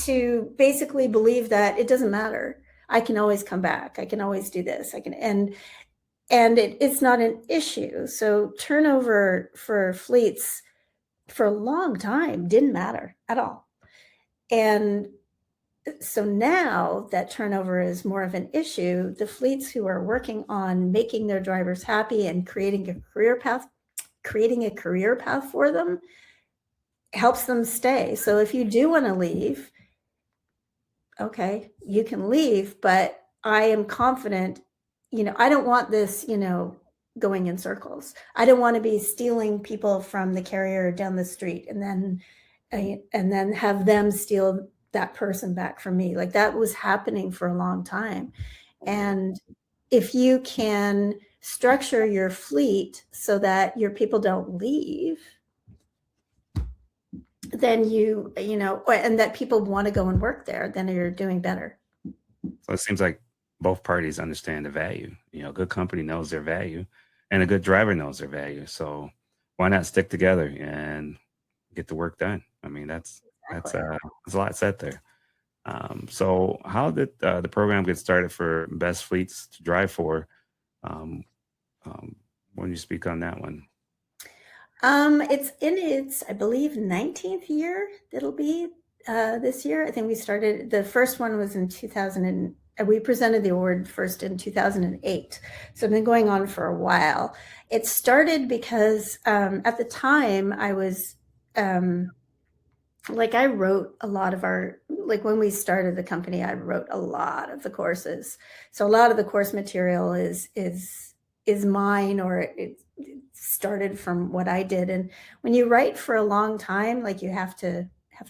to basically believe that it doesn't matter. I can always come back. I can always do this. And it's not an issue. So turnover for fleets for a long time didn't matter at all. And so now that turnover is more of an issue, the fleets who are working on making their drivers happy and creating a career path for them helps them stay. So if you do want to leave, okay, you can leave, but I am confident, I don't want this, going in circles. I don't want to be stealing people from the carrier down the street and then have them steal that person back from me. Like that was happening for a long time. And if you can structure your fleet so that your people don't leave, then and that people want to go and work there, then you're doing better. So it seems like both parties understand the value. A good company knows their value, and a good driver knows their value. So why not stick together and get the work done? I mean, that's a lot said there. So how did the program get started for best fleets to drive for? When you speak on that one. It's in its, I believe, 19th year. It'll be this year. I think we started, the first one was in 2000, and we presented the award first in 2008. So it's been going on for a while. It started because at the time I was, I wrote a lot of when we started the company, I wrote a lot of the courses. So a lot of the course material is mine, or it started from what I did. And when you write for a long time, you have to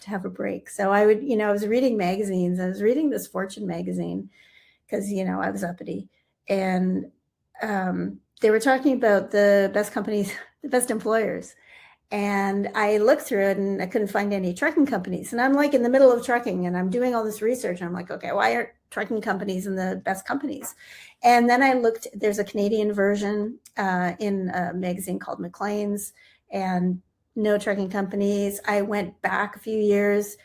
have a break. So I would, I was reading magazines. I was reading this Fortune magazine because, I was uppity. And they were talking about the best companies, the best employers. And I looked through it and I couldn't find any trucking companies. And I'm in the middle of trucking and I'm doing all this research. And I'm like, okay, why aren't trucking companies in the best companies? And then I looked, there's a Canadian version in a magazine called Maclean's, and no trucking companies. I went back a few years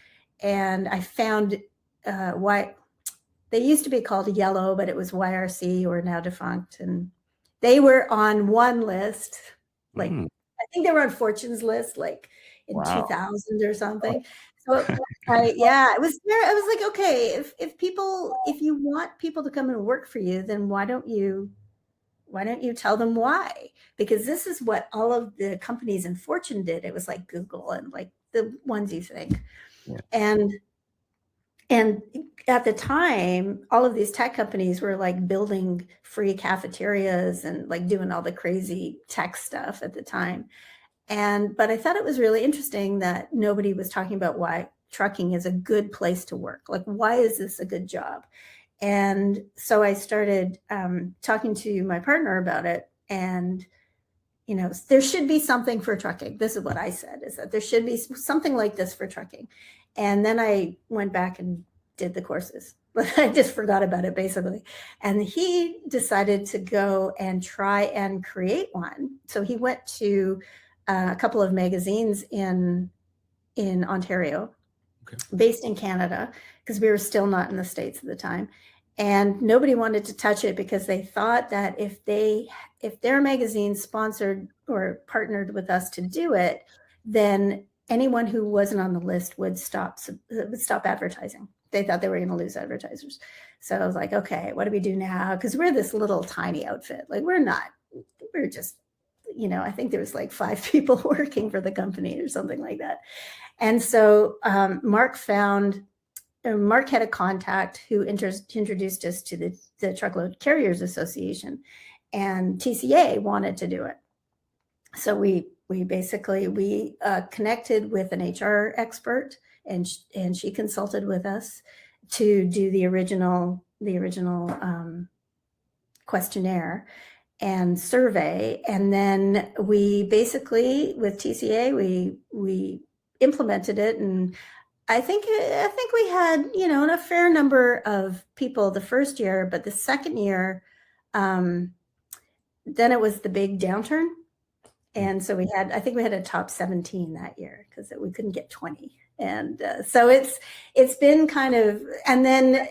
and I found why they used to be called Yellow, but it was YRC, or now defunct. And they were on one list, I think they were on Fortune's list, in 2000 or something. So I was there. I was like, okay, if you want people to come and work for you, then why don't you tell them why? Because this is what all of the companies in Fortune did. It was like Google and the ones you think. Yeah. And at the time, all of these tech companies were building free cafeterias and doing all the crazy tech stuff at the time. But I thought it was really interesting that nobody was talking about why trucking is a good place to work. Why is this a good job? And so I started talking to my partner about it. And, there should be something for trucking. This is what I said, is that there should be something like this for trucking. And then I went back and did the courses. I just forgot about it, basically. And he decided to go and try and create one. So he went to a couple of magazines in Ontario, based in Canada, because we were still not in the States at the time. And nobody wanted to touch it because they thought that if their magazine sponsored or partnered with us to do it, then anyone who wasn't on the list would stop advertising. They thought they were going to lose advertisers. So I was like, okay, what do we do now? Because we're this little tiny outfit. We're just, I think there was 5 people working for the company or something like that. And so Mark had a contact who introduced us to the Truckload Carriers Association, and TCA wanted to do it. So we connected with an HR expert, and she consulted with us to do the original questionnaire and survey. And then we basically, with TCA, we implemented it. And I think we had, a fair number of people the first year, but the second year, then it was the big downturn. And so I think we had a top 17 that year because we couldn't get 20. And so it's been kind of, and then,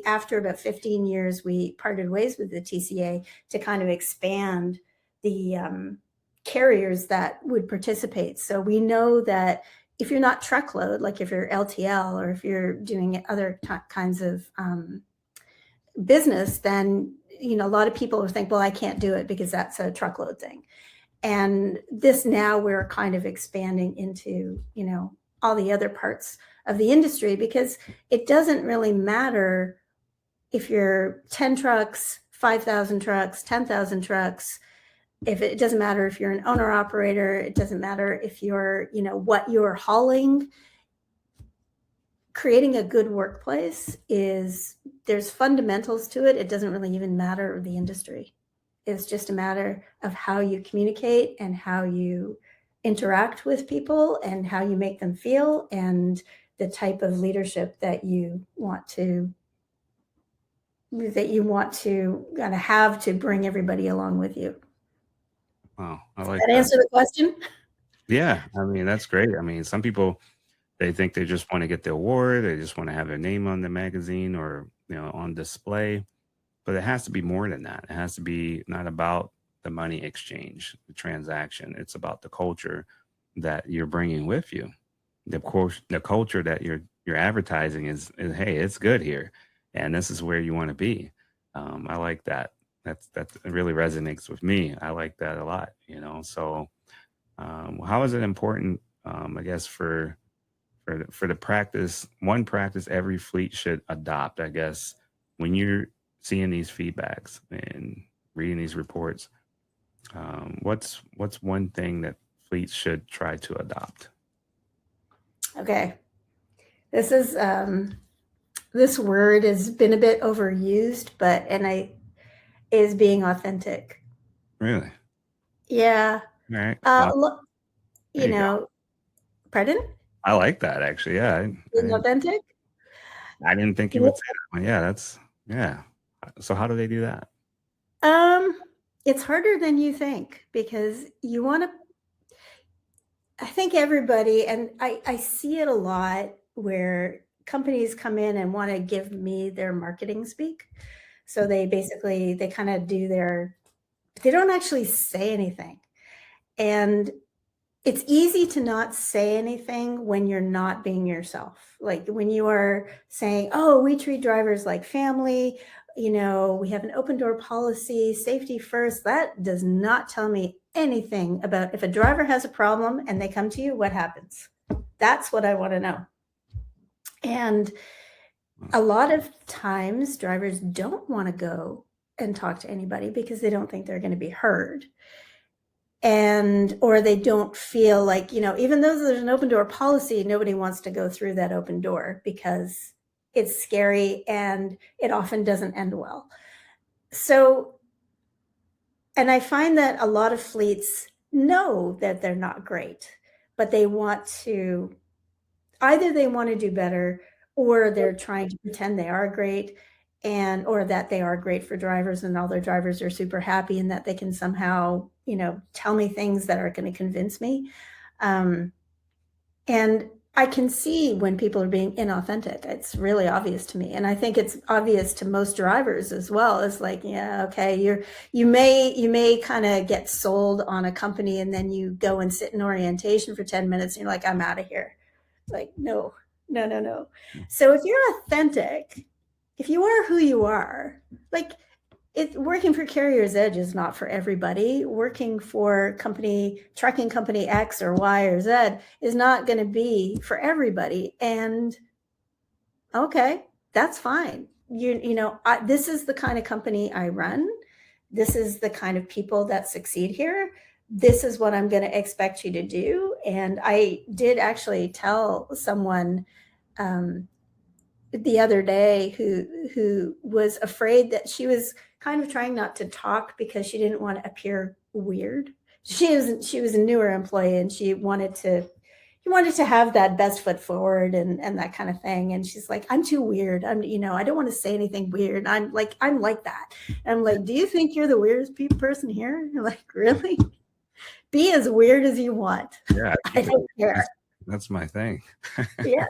after about 15 years, we parted ways with the TCA to kind of expand the carriers that would participate. So we know that if you're not truckload, like if you're LTL or if you're doing other kinds of business, then a lot of people will think, well, I can't do it because that's a truckload thing. And this now we're kind of expanding into, all the other parts of the industry, because it doesn't really matter if you're 10 trucks, 5,000 trucks, 10,000 trucks. If it doesn't matter if you're an owner operator, it doesn't matter if you're, what you're hauling. Creating a good workplace there's fundamentals to it. It doesn't really even matter the industry. It's just a matter of how you communicate and how you interact with people and how you make them feel and the type of leadership that you want to kind of have to bring everybody along with you. Wow, I Does like that that. answer the question? Yeah, I mean, that's great. I mean, some people, they think they just want to get the award, they just want to have their name on the magazine or, on display. But it has to be more than that. It has to be not about the money exchange, the transaction. It's about the culture that you're bringing with you. The culture that you're advertising is hey, it's good here, and this is where you want to be. I like that. That really resonates with me. I like that a lot. So how is it important? I guess for the practice, one practice every fleet should adopt. I guess when you're seeing these feedbacks and reading these reports, what's one thing that fleets should try to adopt? Okay. This word has been a bit overused, is being authentic. Really? Yeah. All right. Look, There you go. Pardon? I like that actually. Yeah. Being authentic? I didn't think you would say that one. Yeah, yeah. So how do they do that? It's harder than you think because I think everybody, and I see it a lot where companies come in and want to give me their marketing speak. So they kind of they don't actually say anything. And it's easy to not say anything when you're not being yourself. Like when you are saying, oh, we treat drivers like family, we have an open door policy, safety first. That does not tell me anything about if a driver has a problem and they come to you, what happens? That's what I want to know. And a lot of times drivers don't want to go and talk to anybody because they don't think they're going to be heard. Or they don't feel like, even though there's an open door policy, nobody wants to go through that open door because it's scary and it often doesn't end well. So, and I find that a lot of fleets know that they're not great, but they want to do better, or they're trying to pretend they are great or that they are great for drivers and all their drivers are super happy and that they can somehow, tell me things that are going to convince me. And I can see when people are being inauthentic. It's really obvious to me. And I think it's obvious to most drivers as well. It's like, yeah, okay, you may kind of get sold on a company and then you go and sit in orientation for 10 minutes and you're like, I'm out of here. Like, no. So if you're authentic, if you are who you are, like working for Carrier's Edge is not for everybody. Working for trucking company X or Y or Z is not going to be for everybody. And okay, that's fine. This is the kind of company I run. This is the kind of people that succeed here. This is what I'm going to expect you to do. And I did actually tell someone the other day who was afraid that she was kind of trying not to talk because she didn't want to appear weird. She was a newer employee and she wanted to have that best foot forward and that kind of thing. And she's like, I'm too weird. I don't want to say anything weird. I'm like that. And I'm like, do you think you're the weirdest person here? You're like, really? Be as weird as you want. Yeah, I don't care. That's my thing. Yeah.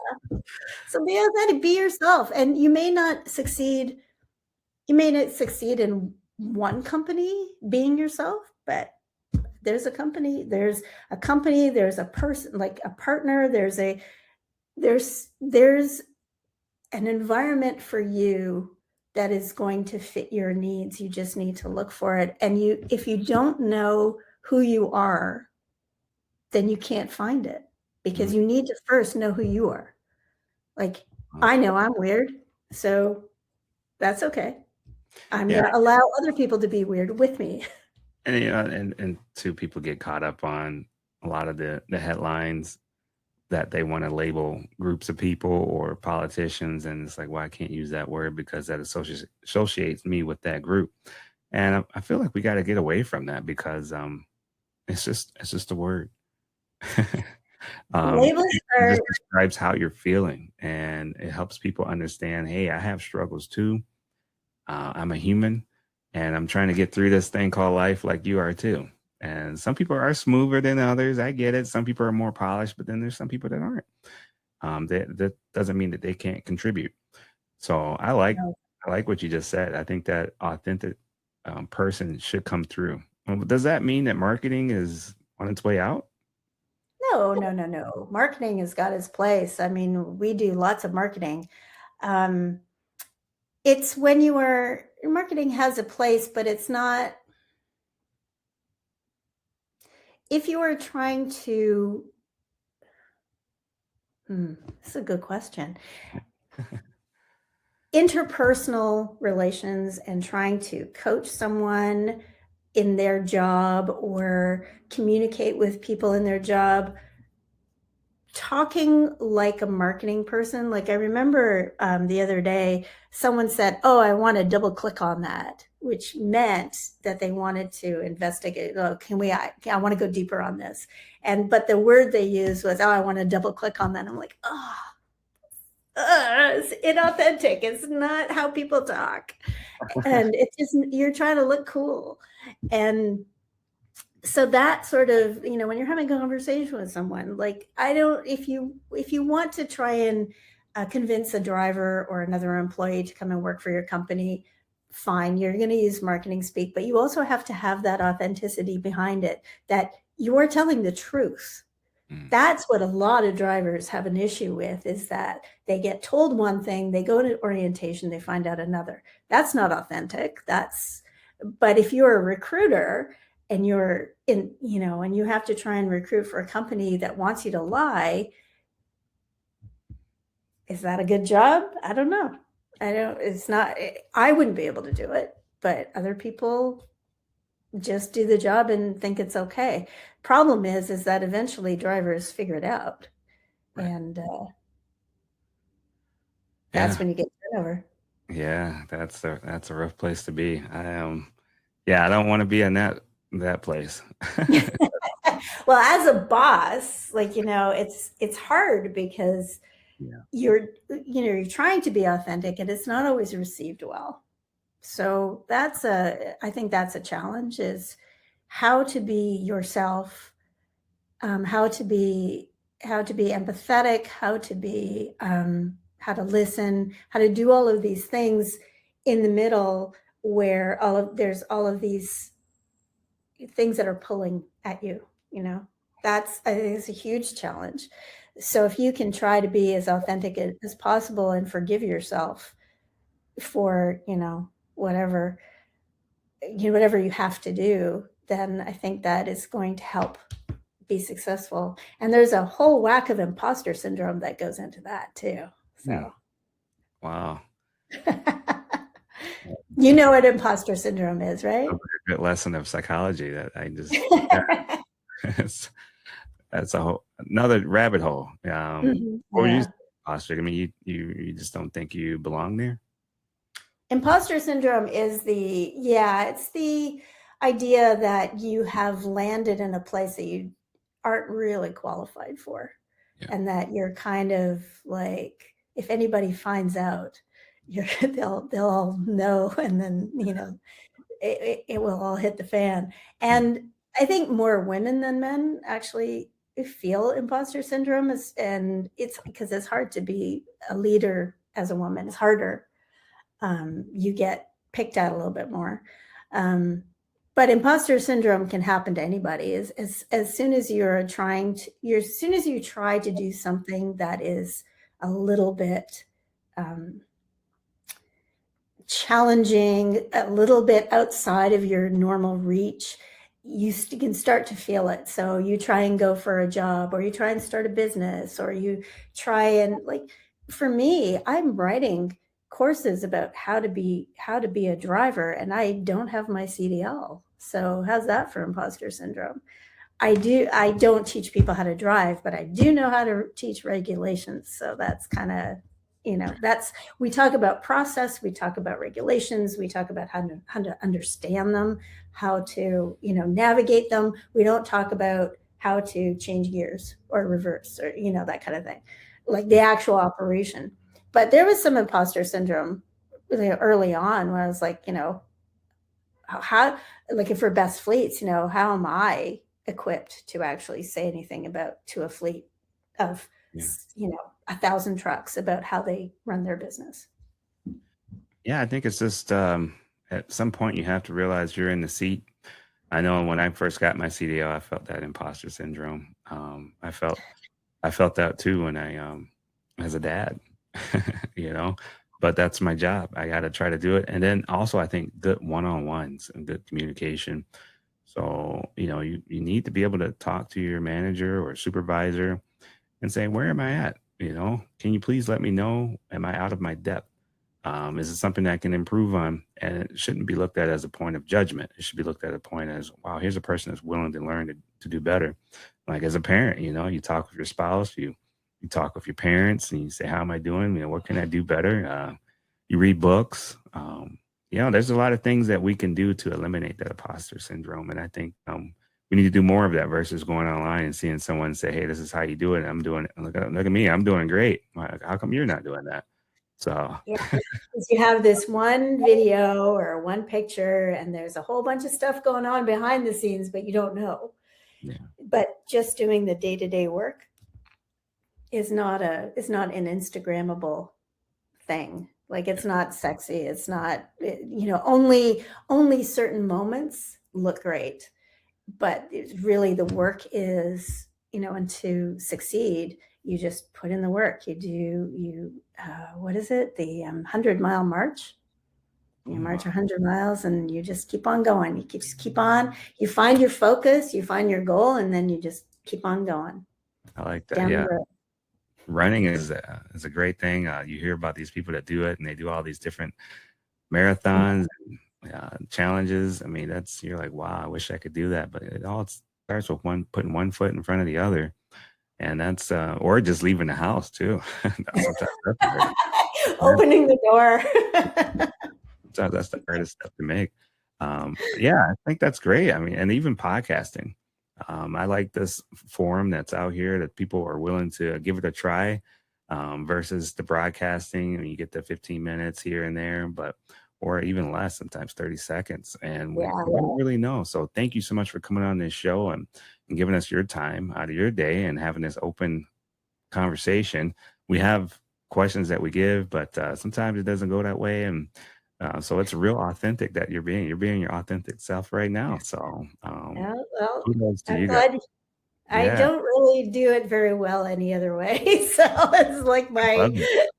So be authentic, be yourself. And you may not succeed in one company being yourself, but there's a company, there's a person, like a partner, there's an environment for you that is going to fit your needs. You just need to look for it. And if you don't know who you are, then you can't find it, Mm, because you need to first know who you are. Like, wow. I know I'm weird, so that's okay. I'm Yeah. going to allow other people to be weird with me. And, and two, people get caught up on a lot of the headlines that they want to label groups of people or politicians. And it's like, well, I can't use that word because that associates me with that group. And I feel like we got to get away from that because it's just a word. Labels It are just describes how you're feeling, and it helps people understand, hey, I have struggles too. I'm a human, and I'm trying to get through this thing called life like you are too. And some people are smoother than others. I get it. Some people are more polished, but then there's some people that aren't. That doesn't mean that they can't contribute. So I like what you just said. I think that authentic person should come through. Does that mean that marketing is on its way out? no, no, no, no. Marketing has got its place. I mean, we do lots of marketing. Um, it's when marketing has a place, but it's not, if you are trying to, this is a good question. Interpersonal relations and trying to coach someone in their job or communicate with people in their job, talking like a marketing person. Like, I remember the other day, someone said, "Oh, I want to double click on that," which meant that they wanted to investigate. Oh, I want to go deeper on this. But the word they used was, "Oh, I want to double click on that." I'm like, oh, it's inauthentic. It's not how people talk. And it's just, you're trying to look cool. And so that sort of, when you're having a conversation with someone, like, I don't, if you want to try and convince a driver or another employee to come and work for your company, fine, you're going to use marketing speak, but you also have to have that authenticity behind it, that you're telling the truth. Mm, That's what a lot of drivers have an issue with, is that they get told one thing, they go to orientation, they find out another. That's not authentic. But if you're a recruiter and you're in, and you have to try and recruit for a company that wants you to lie, is that a good job? I don't know. It's not, I wouldn't be able to do it, but other people just do the job and think it's okay. Problem is that eventually drivers figure it out. right. And that's Yeah. when you get turnover. Yeah. That's a rough place to be. Yeah, I don't want to be in that place. Well, as a boss, like, it's hard because Yeah. you're trying to be authentic and it's not always received well. So I think that's a challenge, is how to be yourself, how to be empathetic, how to listen, how to do all of these things in the middle, where there's all of these things that are pulling at you. You know, I think it's a huge challenge. So if you can try to be as authentic as possible and forgive yourself for, whatever whatever you have to do, then I think that is going to help be successful. And there's a whole whack of imposter syndrome that goes into that too. Hmm. So Wow. you know what imposter syndrome is, right? A very good lesson of psychology that I just, yeah, it's, that's another rabbit hole. What would you say, Yeah. imposter? I mean, you just don't think you belong there? Imposter syndrome is it's the idea that you have landed in a place that you aren't really qualified for. Yeah. And that you're kind of like, if anybody finds out, they'll all know. And then, it will all hit the fan. Mm, And I think more women than men actually feel imposter syndrome, and it's because it's hard to be a leader as a woman. It's harder. You get picked at a little bit more. Um, But imposter syndrome can happen to anybody. As soon as as soon as you try to do something that is a little bit um, challenging, a little bit outside of your normal reach, you can start to feel it. So you try and go for a job, or you try and start a business, or you try and, like, for me, I'm writing courses about how to be a driver, and I don't have my CDL. So how's that for imposter syndrome? I don't teach people how to drive, but I do know how to teach regulations. So that's kind of, that's, we talk about process, we talk about regulations, we talk about how to understand them, how to, navigate them. We don't talk about how to change gears or reverse, or, that kind of thing, like the actual operation. But there was some imposter syndrome really early on, when I was like, how, like, if we're best fleets, how am I equipped to actually say anything about to a fleet of, Yeah. 1,000 trucks about how they run their business? Yeah, I think it's just at some point you have to realize you're in the seat. I know when I first got my CDL, I felt that imposter syndrome. I felt that too when I as a dad, you know. But that's my job. I got to try to do it, and then also I think good one-on-ones and good communication. So you need to be able to talk to your manager or supervisor and say, where am I at? Can you please let me know? Am I out of my depth? Is it something that I can improve on? And it shouldn't be looked at as a point of judgment. It should be looked at a point as, wow, here's a person that's willing to learn to do better. Like as a parent, you talk with your spouse, you talk with your parents, and you say, how am I doing? What can I do better? You read books. There's a lot of things that we can do to eliminate that imposter syndrome. And I think we need to do more of that versus going online and seeing someone say, hey, this is how you do it. I'm doing it. Look at me. I'm doing great. Like, how come you're not doing that? So Yeah, because you have this one video or one picture, and there's a whole bunch of stuff going on behind the scenes, but you don't know. yeah. But just doing the day-to-day work is not an Instagrammable thing. Like, it's not sexy. It's not, only certain moments look great, but it's really, the work is, and to succeed, you just put in the work. What is it? The 100-mile march. Oh, You march wow. 100 miles and you just keep on going. Just keep on. You find your focus, you find your goal, and then you just keep on going I like that. down the Yeah. road. Running is a great thing. You hear about these people that do it and they do all these different marathons and challenges. I mean, you're like, wow, I wish I could do that. But it all starts with putting one foot in front of the other. And that's, or just leaving the house too. Sometimes that's the hardest. Opening the door. Sometimes that's the hardest step to make. Yeah, I think that's great. I mean, and even podcasting. I like this forum that's out here that people are willing to give it a try versus the broadcasting. And you get the 15 minutes here and there, or even less, sometimes 30 seconds. And we Yeah. don't really know. So thank you so much for coming on this show and giving us your time out of your day and having this open conversation. We have questions that we give, but sometimes it doesn't go that way. And so it's real authentic that you're being your authentic self right now. So Yeah, well, kudos to I'm you guys. glad. I Yeah, don't really do it very well any other way. So it's like I love my, it.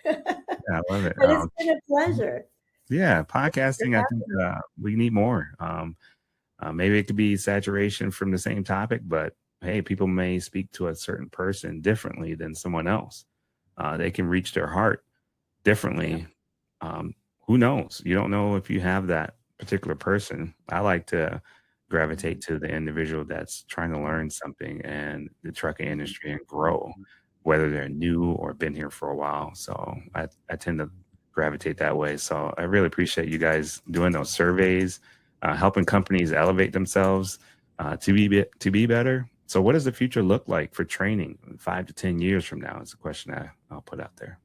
but Yeah, I love it. it's been a pleasure. Yeah, For podcasting. I think having me. we need more. Maybe it could be saturation from the same topic, but hey, people may speak to a certain person differently than someone else. They can reach their heart Yeah. differently. Um, who knows? You don't know if you have that particular person. I like to gravitate to the individual that's trying to learn something and the trucking industry and grow, whether they're new or been here for a while. So I tend to gravitate that way. So I really appreciate you guys doing those surveys, helping companies elevate themselves to be better. So what does the future look like for training 5 to 10 years from now? Is the question I'll put out there.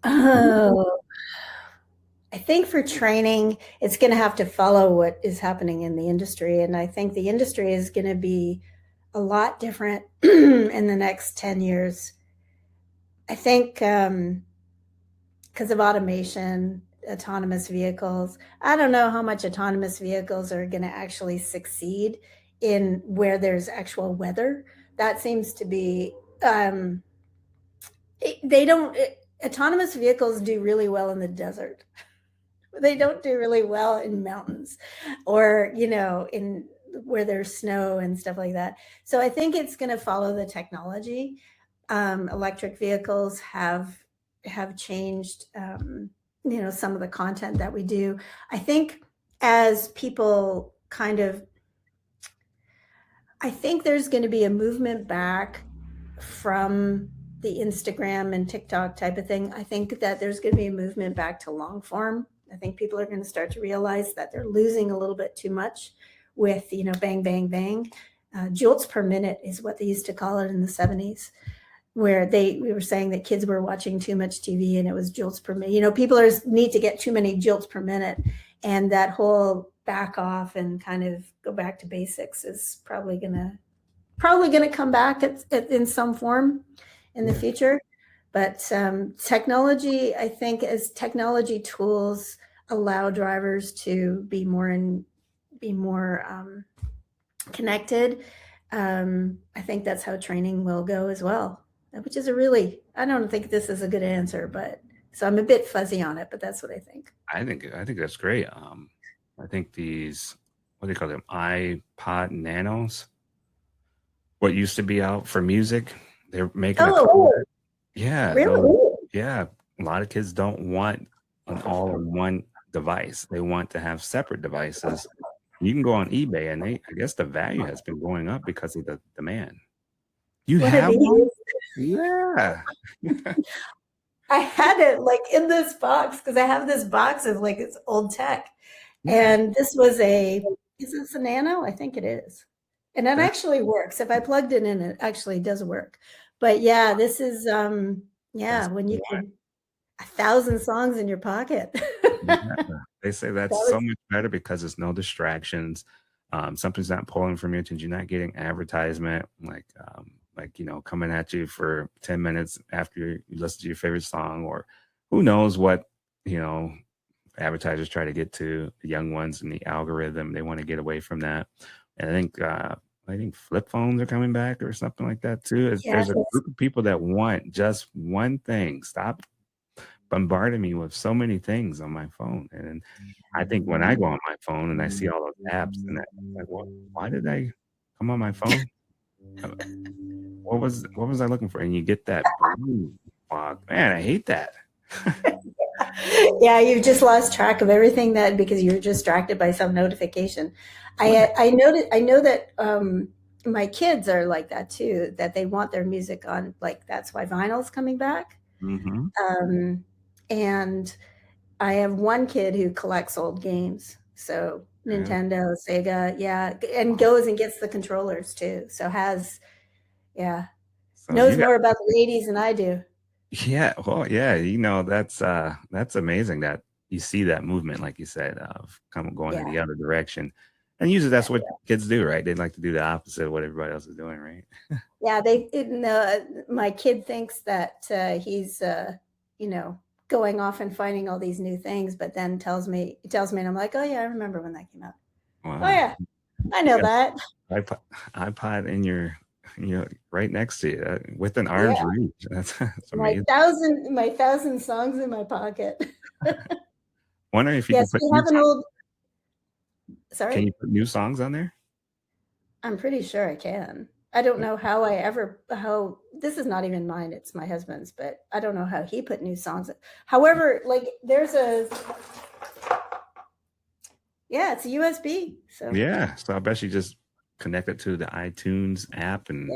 Oh, I think for training, it's going to have to follow what is happening in the industry. And I think the industry is going to be a lot different in the next 10 years. I think because of automation, autonomous vehicles. I don't know how much autonomous vehicles are going to actually succeed in where there's actual weather. That seems to be, they don't, autonomous vehicles do really well in the desert. They don't do really well in mountains or, in where there's snow and stuff like that. So I think it's going to follow the technology. Electric vehicles have changed, some of the content that we do. I think as people I think there's going to be a movement back from the Instagram and TikTok type of thing. I think that there's going to be a movement back to long form. I think people are going to start to realize that they're losing a little bit too much with, bang, bang, bang. Jolts per minute is what they used to call it in the 70s, where we were saying that kids were watching too much TV and it was jolts per minute. People need to get too many jolts per minute. And that whole back off and kind of go back to basics is probably going to come back in some form in the future. But technology, I think, as technology tools allow drivers to be more connected, I think that's how training will go as well. Which is I don't think this is a good answer, but so I'm a bit fuzzy on it, but that's what I think. I think that's great. I think these, what do they call them, iPod Nanos, what used to be out for music, they're making yeah, really? yeah. A lot of kids don't want an all-in-one device. They want to have separate devices. You can go on eBay, and I guess the value has been going up because of the demand. You have one? Yeah. I had it like in this box because I have this box of like it's old tech. And this was is this a Nano? I think it is. And it actually works. If I plugged it in, it actually does work. But yeah, this is, when you can 1,000 songs in your pocket. They say that's so much better because there's no distractions. Something's not pulling from your attention. You're not getting advertisement like coming at you for 10 minutes after you listen to your favorite song, or who knows what, advertisers try to get to the young ones in the algorithm. They want to get away from that. And I think flip phones are coming back or something like that too. There's a group of people that want just one thing. Stop bombarding me with so many things on my phone. And I think when I go on my phone and I see all those apps, and I'm like, well, why did I come on my phone? What was I looking for? And you get that fog. Man, I hate that. Yeah, you've just lost track of everything because you're distracted by some notification. I know that my kids are like that too, that they want their music on, like that's why vinyl's coming back. Mm-hmm. And I have one kid who collects old games. So Nintendo, Sega, and goes and gets the controllers too. So knows more about the 80s than I do. Yeah, well, yeah, that's amazing that you see that movement, like you said, of going in the other direction. And usually that's what kids do, right? They like to do the opposite of what everybody else is doing, right? Yeah, my kid thinks that he's going off and finding all these new things, but then tells me, and I'm like, oh yeah, I remember when that came out. Wow. Oh yeah, I know that. iPod in your right next to you with an arm's reach. That's amazing. My 1,000 songs in my pocket. Wondering if you can put have an old. Sorry. Can you put new songs on there? I'm pretty sure I can. I don't know how this is not even mine, it's my husband's, but I don't know how he put new songs. However, like there's it's a USB. So yeah, so I bet you just connect it to the iTunes app and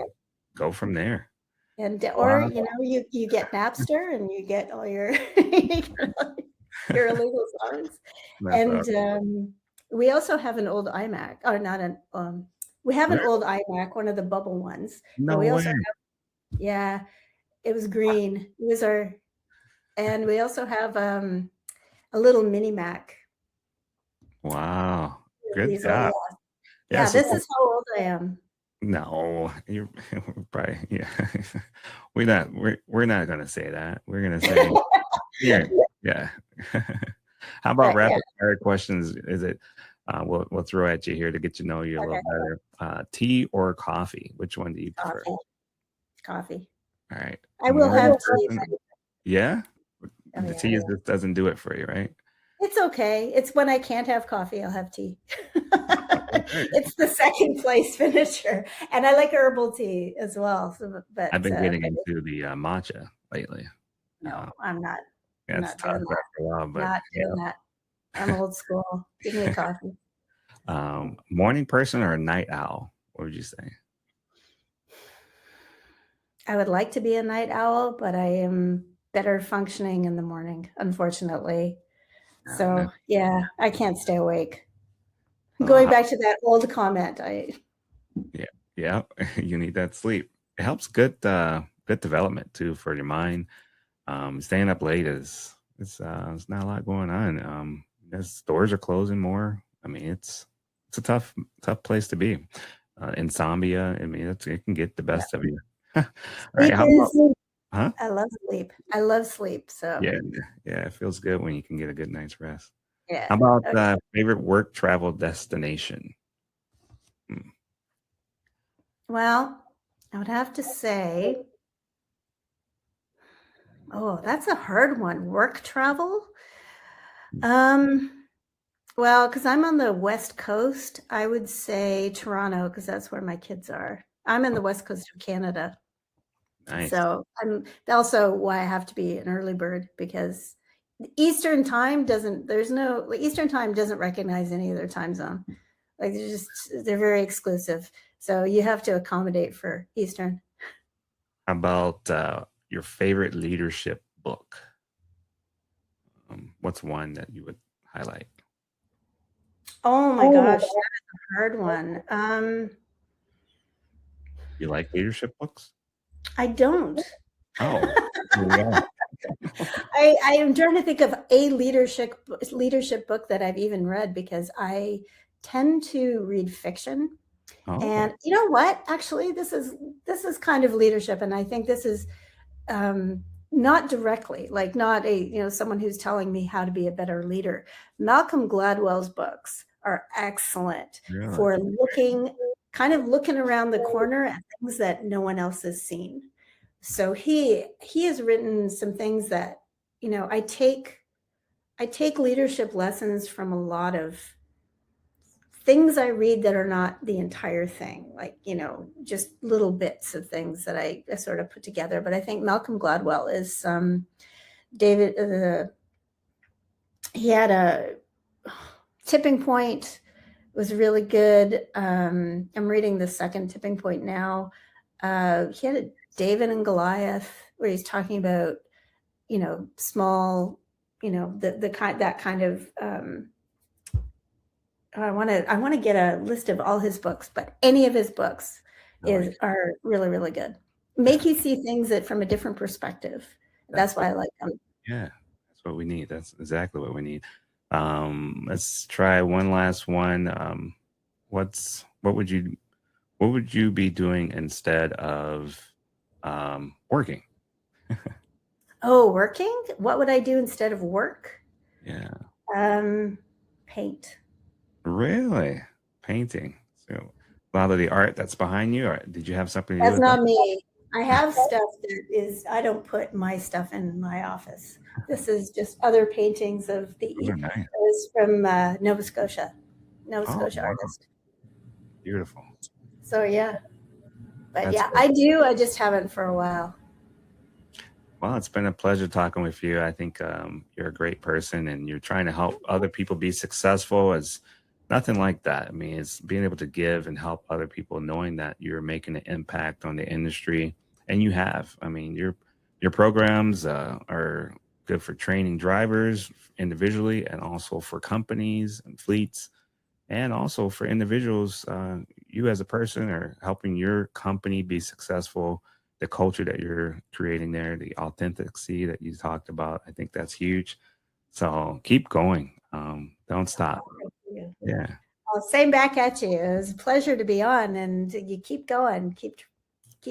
go from there. And or you get Napster and you get all your your illegal songs. And we also have an old iMac, or not an we have an old iMac, one of the bubble ones. No we way. Also have, it was green. It was and we also have a little mini Mac. Wow, good job. Yeah, this is how old I am. No, you're probably we're not gonna say that. We're gonna say yeah. How about But yeah, rapid fire questions? Is it, we'll throw at you here to get to know you a little okay, better. Tea or coffee? Which one do you prefer? coffee, coffee. All right. I will Morning have tea, person? but Yeah? oh The yeah. tea just doesn't do it for you, right? It's okay. It's when I can't have coffee, I'll have tea. Okay. It's the second place finisher, and I like herbal tea as well. So, I've been getting but into the matcha lately. Uh, no, I'm not. I'm yeah, it's not tough doing after that. a while, but Not yeah. doing that. I'm old school. Give me coffee. Morning person or a night owl? What would you say? I would like to be a night owl, but I am better functioning in the morning, unfortunately. No. So yeah, I can't stay awake. So, Going back to that old comment, I yeah, yeah, you need that sleep. It helps good development too for your mind. Staying up late is it's not a lot going on. As stores are closing more. I mean, it's a tough place to be. Insomnia. I mean, it can get the yeah. best of you. All right, Sleep how about is huh? I love sleep. I love sleep. So Yeah, yeah, it feels good when you can get a good night's rest. yeah. How about Okay. favorite work travel destination? Hmm. Well, I would have to say, oh, that's a hard one. Work travel? Um, well, because I'm on the West Coast, I would say Toronto because that's where my kids are. I'm in Oh, the West Coast of Canada. nice. So I'm also why I have to be an early bird because Eastern time doesn't, there's no, Eastern time doesn't recognize any other time zone. Like they're very exclusive. So you have to accommodate for Eastern. How about your favorite leadership book? What's one that you would highlight? Oh my Oh. gosh, that is a hard one. You like leadership books? I don't. Oh, yeah. I am trying to think of a leadership book that I've even read because I tend to read fiction. Oh, And you know what? Actually, this is kind of leadership, and I think this is not directly, like not a someone who's telling me how to be a better leader. Malcolm Gladwell's books are excellent really? for looking around the corner at things that no one else has seen. So he has written some things that I take leadership lessons from a lot of things I read that are not the entire thing, like, just little bits of things that I sort of put together. But I think Malcolm Gladwell is David, he had a tipping point was really good. I'm reading the second tipping point now. He had a David and Goliath where he's talking about, small, the kind that kind of I want to get a list of all his books, but any of his books Nice. are really really good. Yeah, Make you see things that from a different perspective. that's That's why I like them. yeah, that's what we need. That's exactly what we need. Let's try one last one. What's what would you be doing instead of working? Oh, working? What would I do instead of work? Yeah, Um, paint. really? Painting. So a lot of the art that's behind you, or did you have something to do That's with that? not me. I have stuff that is. I don't put my stuff in my office. This is just other paintings of the. Those are It nice. was from Nova Oh, Scotia wow, artist. beautiful. So yeah, but That's yeah, great. I do. I just haven't for a while. Well, it's been a pleasure talking with you. I think you're a great person and you're trying to help other people be successful. Is nothing like that. I mean, it's being able to give and help other people, knowing that you're making an impact on the industry, and you have. I mean, your programs are good for training drivers individually, and also for companies and fleets, and also for individuals. You as a person are helping your company be successful, the culture that you're creating there, the authenticity that you talked about. I think that's huge. So keep going. Don't stop. Oh, thank you. Yeah. Well, same back at you. It was a pleasure to be on, and you keep going, keep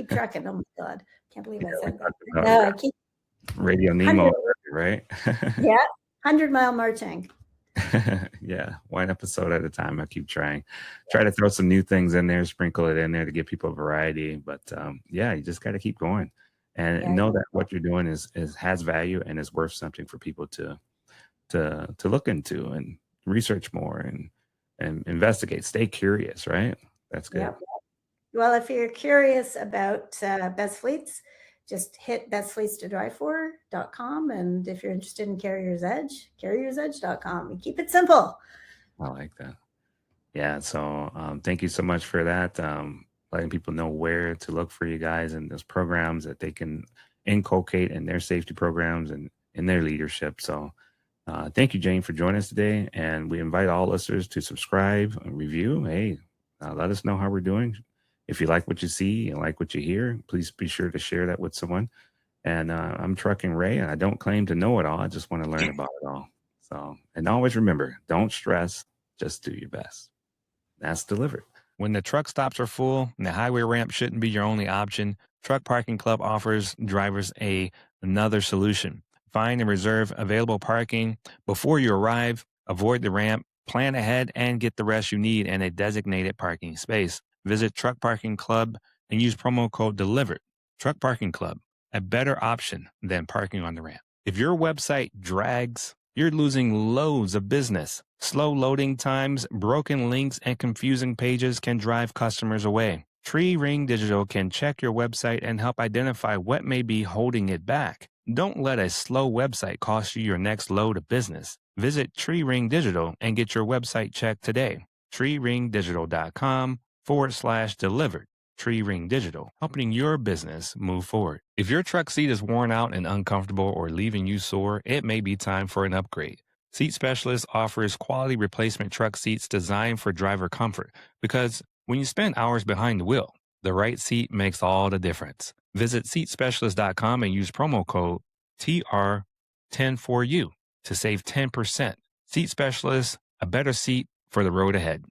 trucking. Oh my God, can't believe Yeah. I We said that. talked about No, I keep Radio Nemo, 100. right? Yeah, 100-mile marching. Yeah, one episode at a time. I keep trying. Try to throw some new things in there, sprinkle it in there to give people a variety. But yeah, you just got to keep going and Yeah, know that what you're doing is has value and is worth something for people to look into and research more and investigate. Stay curious, right? That's good. yeah. Well, if you're curious about best fleets, just hit bestfleets2drive4.com. And if you're interested in Carrier's Edge, carriersedge.com. And keep it simple. I like that. Yeah. So thank you so much for that. Letting people know where to look for you guys and those programs that they can inculcate in their safety programs and in their leadership. So thank you, Jane, for joining us today. And we invite all listeners to subscribe and review. Hey, let us know how we're doing. If you like what you see and like what you hear, please be sure to share that with someone. And I'm Trucking Ray, and I don't claim to know it all. I just want to learn about it all. So, and always remember, don't stress, just do your best. That's delivered. When the truck stops are full and the highway ramp shouldn't be your only option, Truck Parking Club offers drivers another solution. Find and reserve available parking before you arrive, avoid the ramp, plan ahead, and get the rest you need in a designated parking space. Visit Truck Parking Club and use promo code DELIVERED. Truck Parking Club, a better option than parking on the ramp. If your website drags, you're losing loads of business. Slow loading times, broken links, and confusing pages can drive customers away. Tree Ring Digital can check your website and help identify what may be holding it back. Don't let a slow website cost you your next load of business. Visit Tree Ring Digital and get your website checked today. treeringdigital.com/delivered. Tree Ring Digital, helping your business move forward. If your truck seat is worn out and uncomfortable or leaving you sore, it may be time for an upgrade. Seat Specialist offers quality replacement truck seats designed for driver comfort because when you spend hours behind the wheel, the right seat makes all the difference. Visit seatspecialist.com and use promo code TR104U to save 10%. Seat Specialist, a better seat for the road ahead.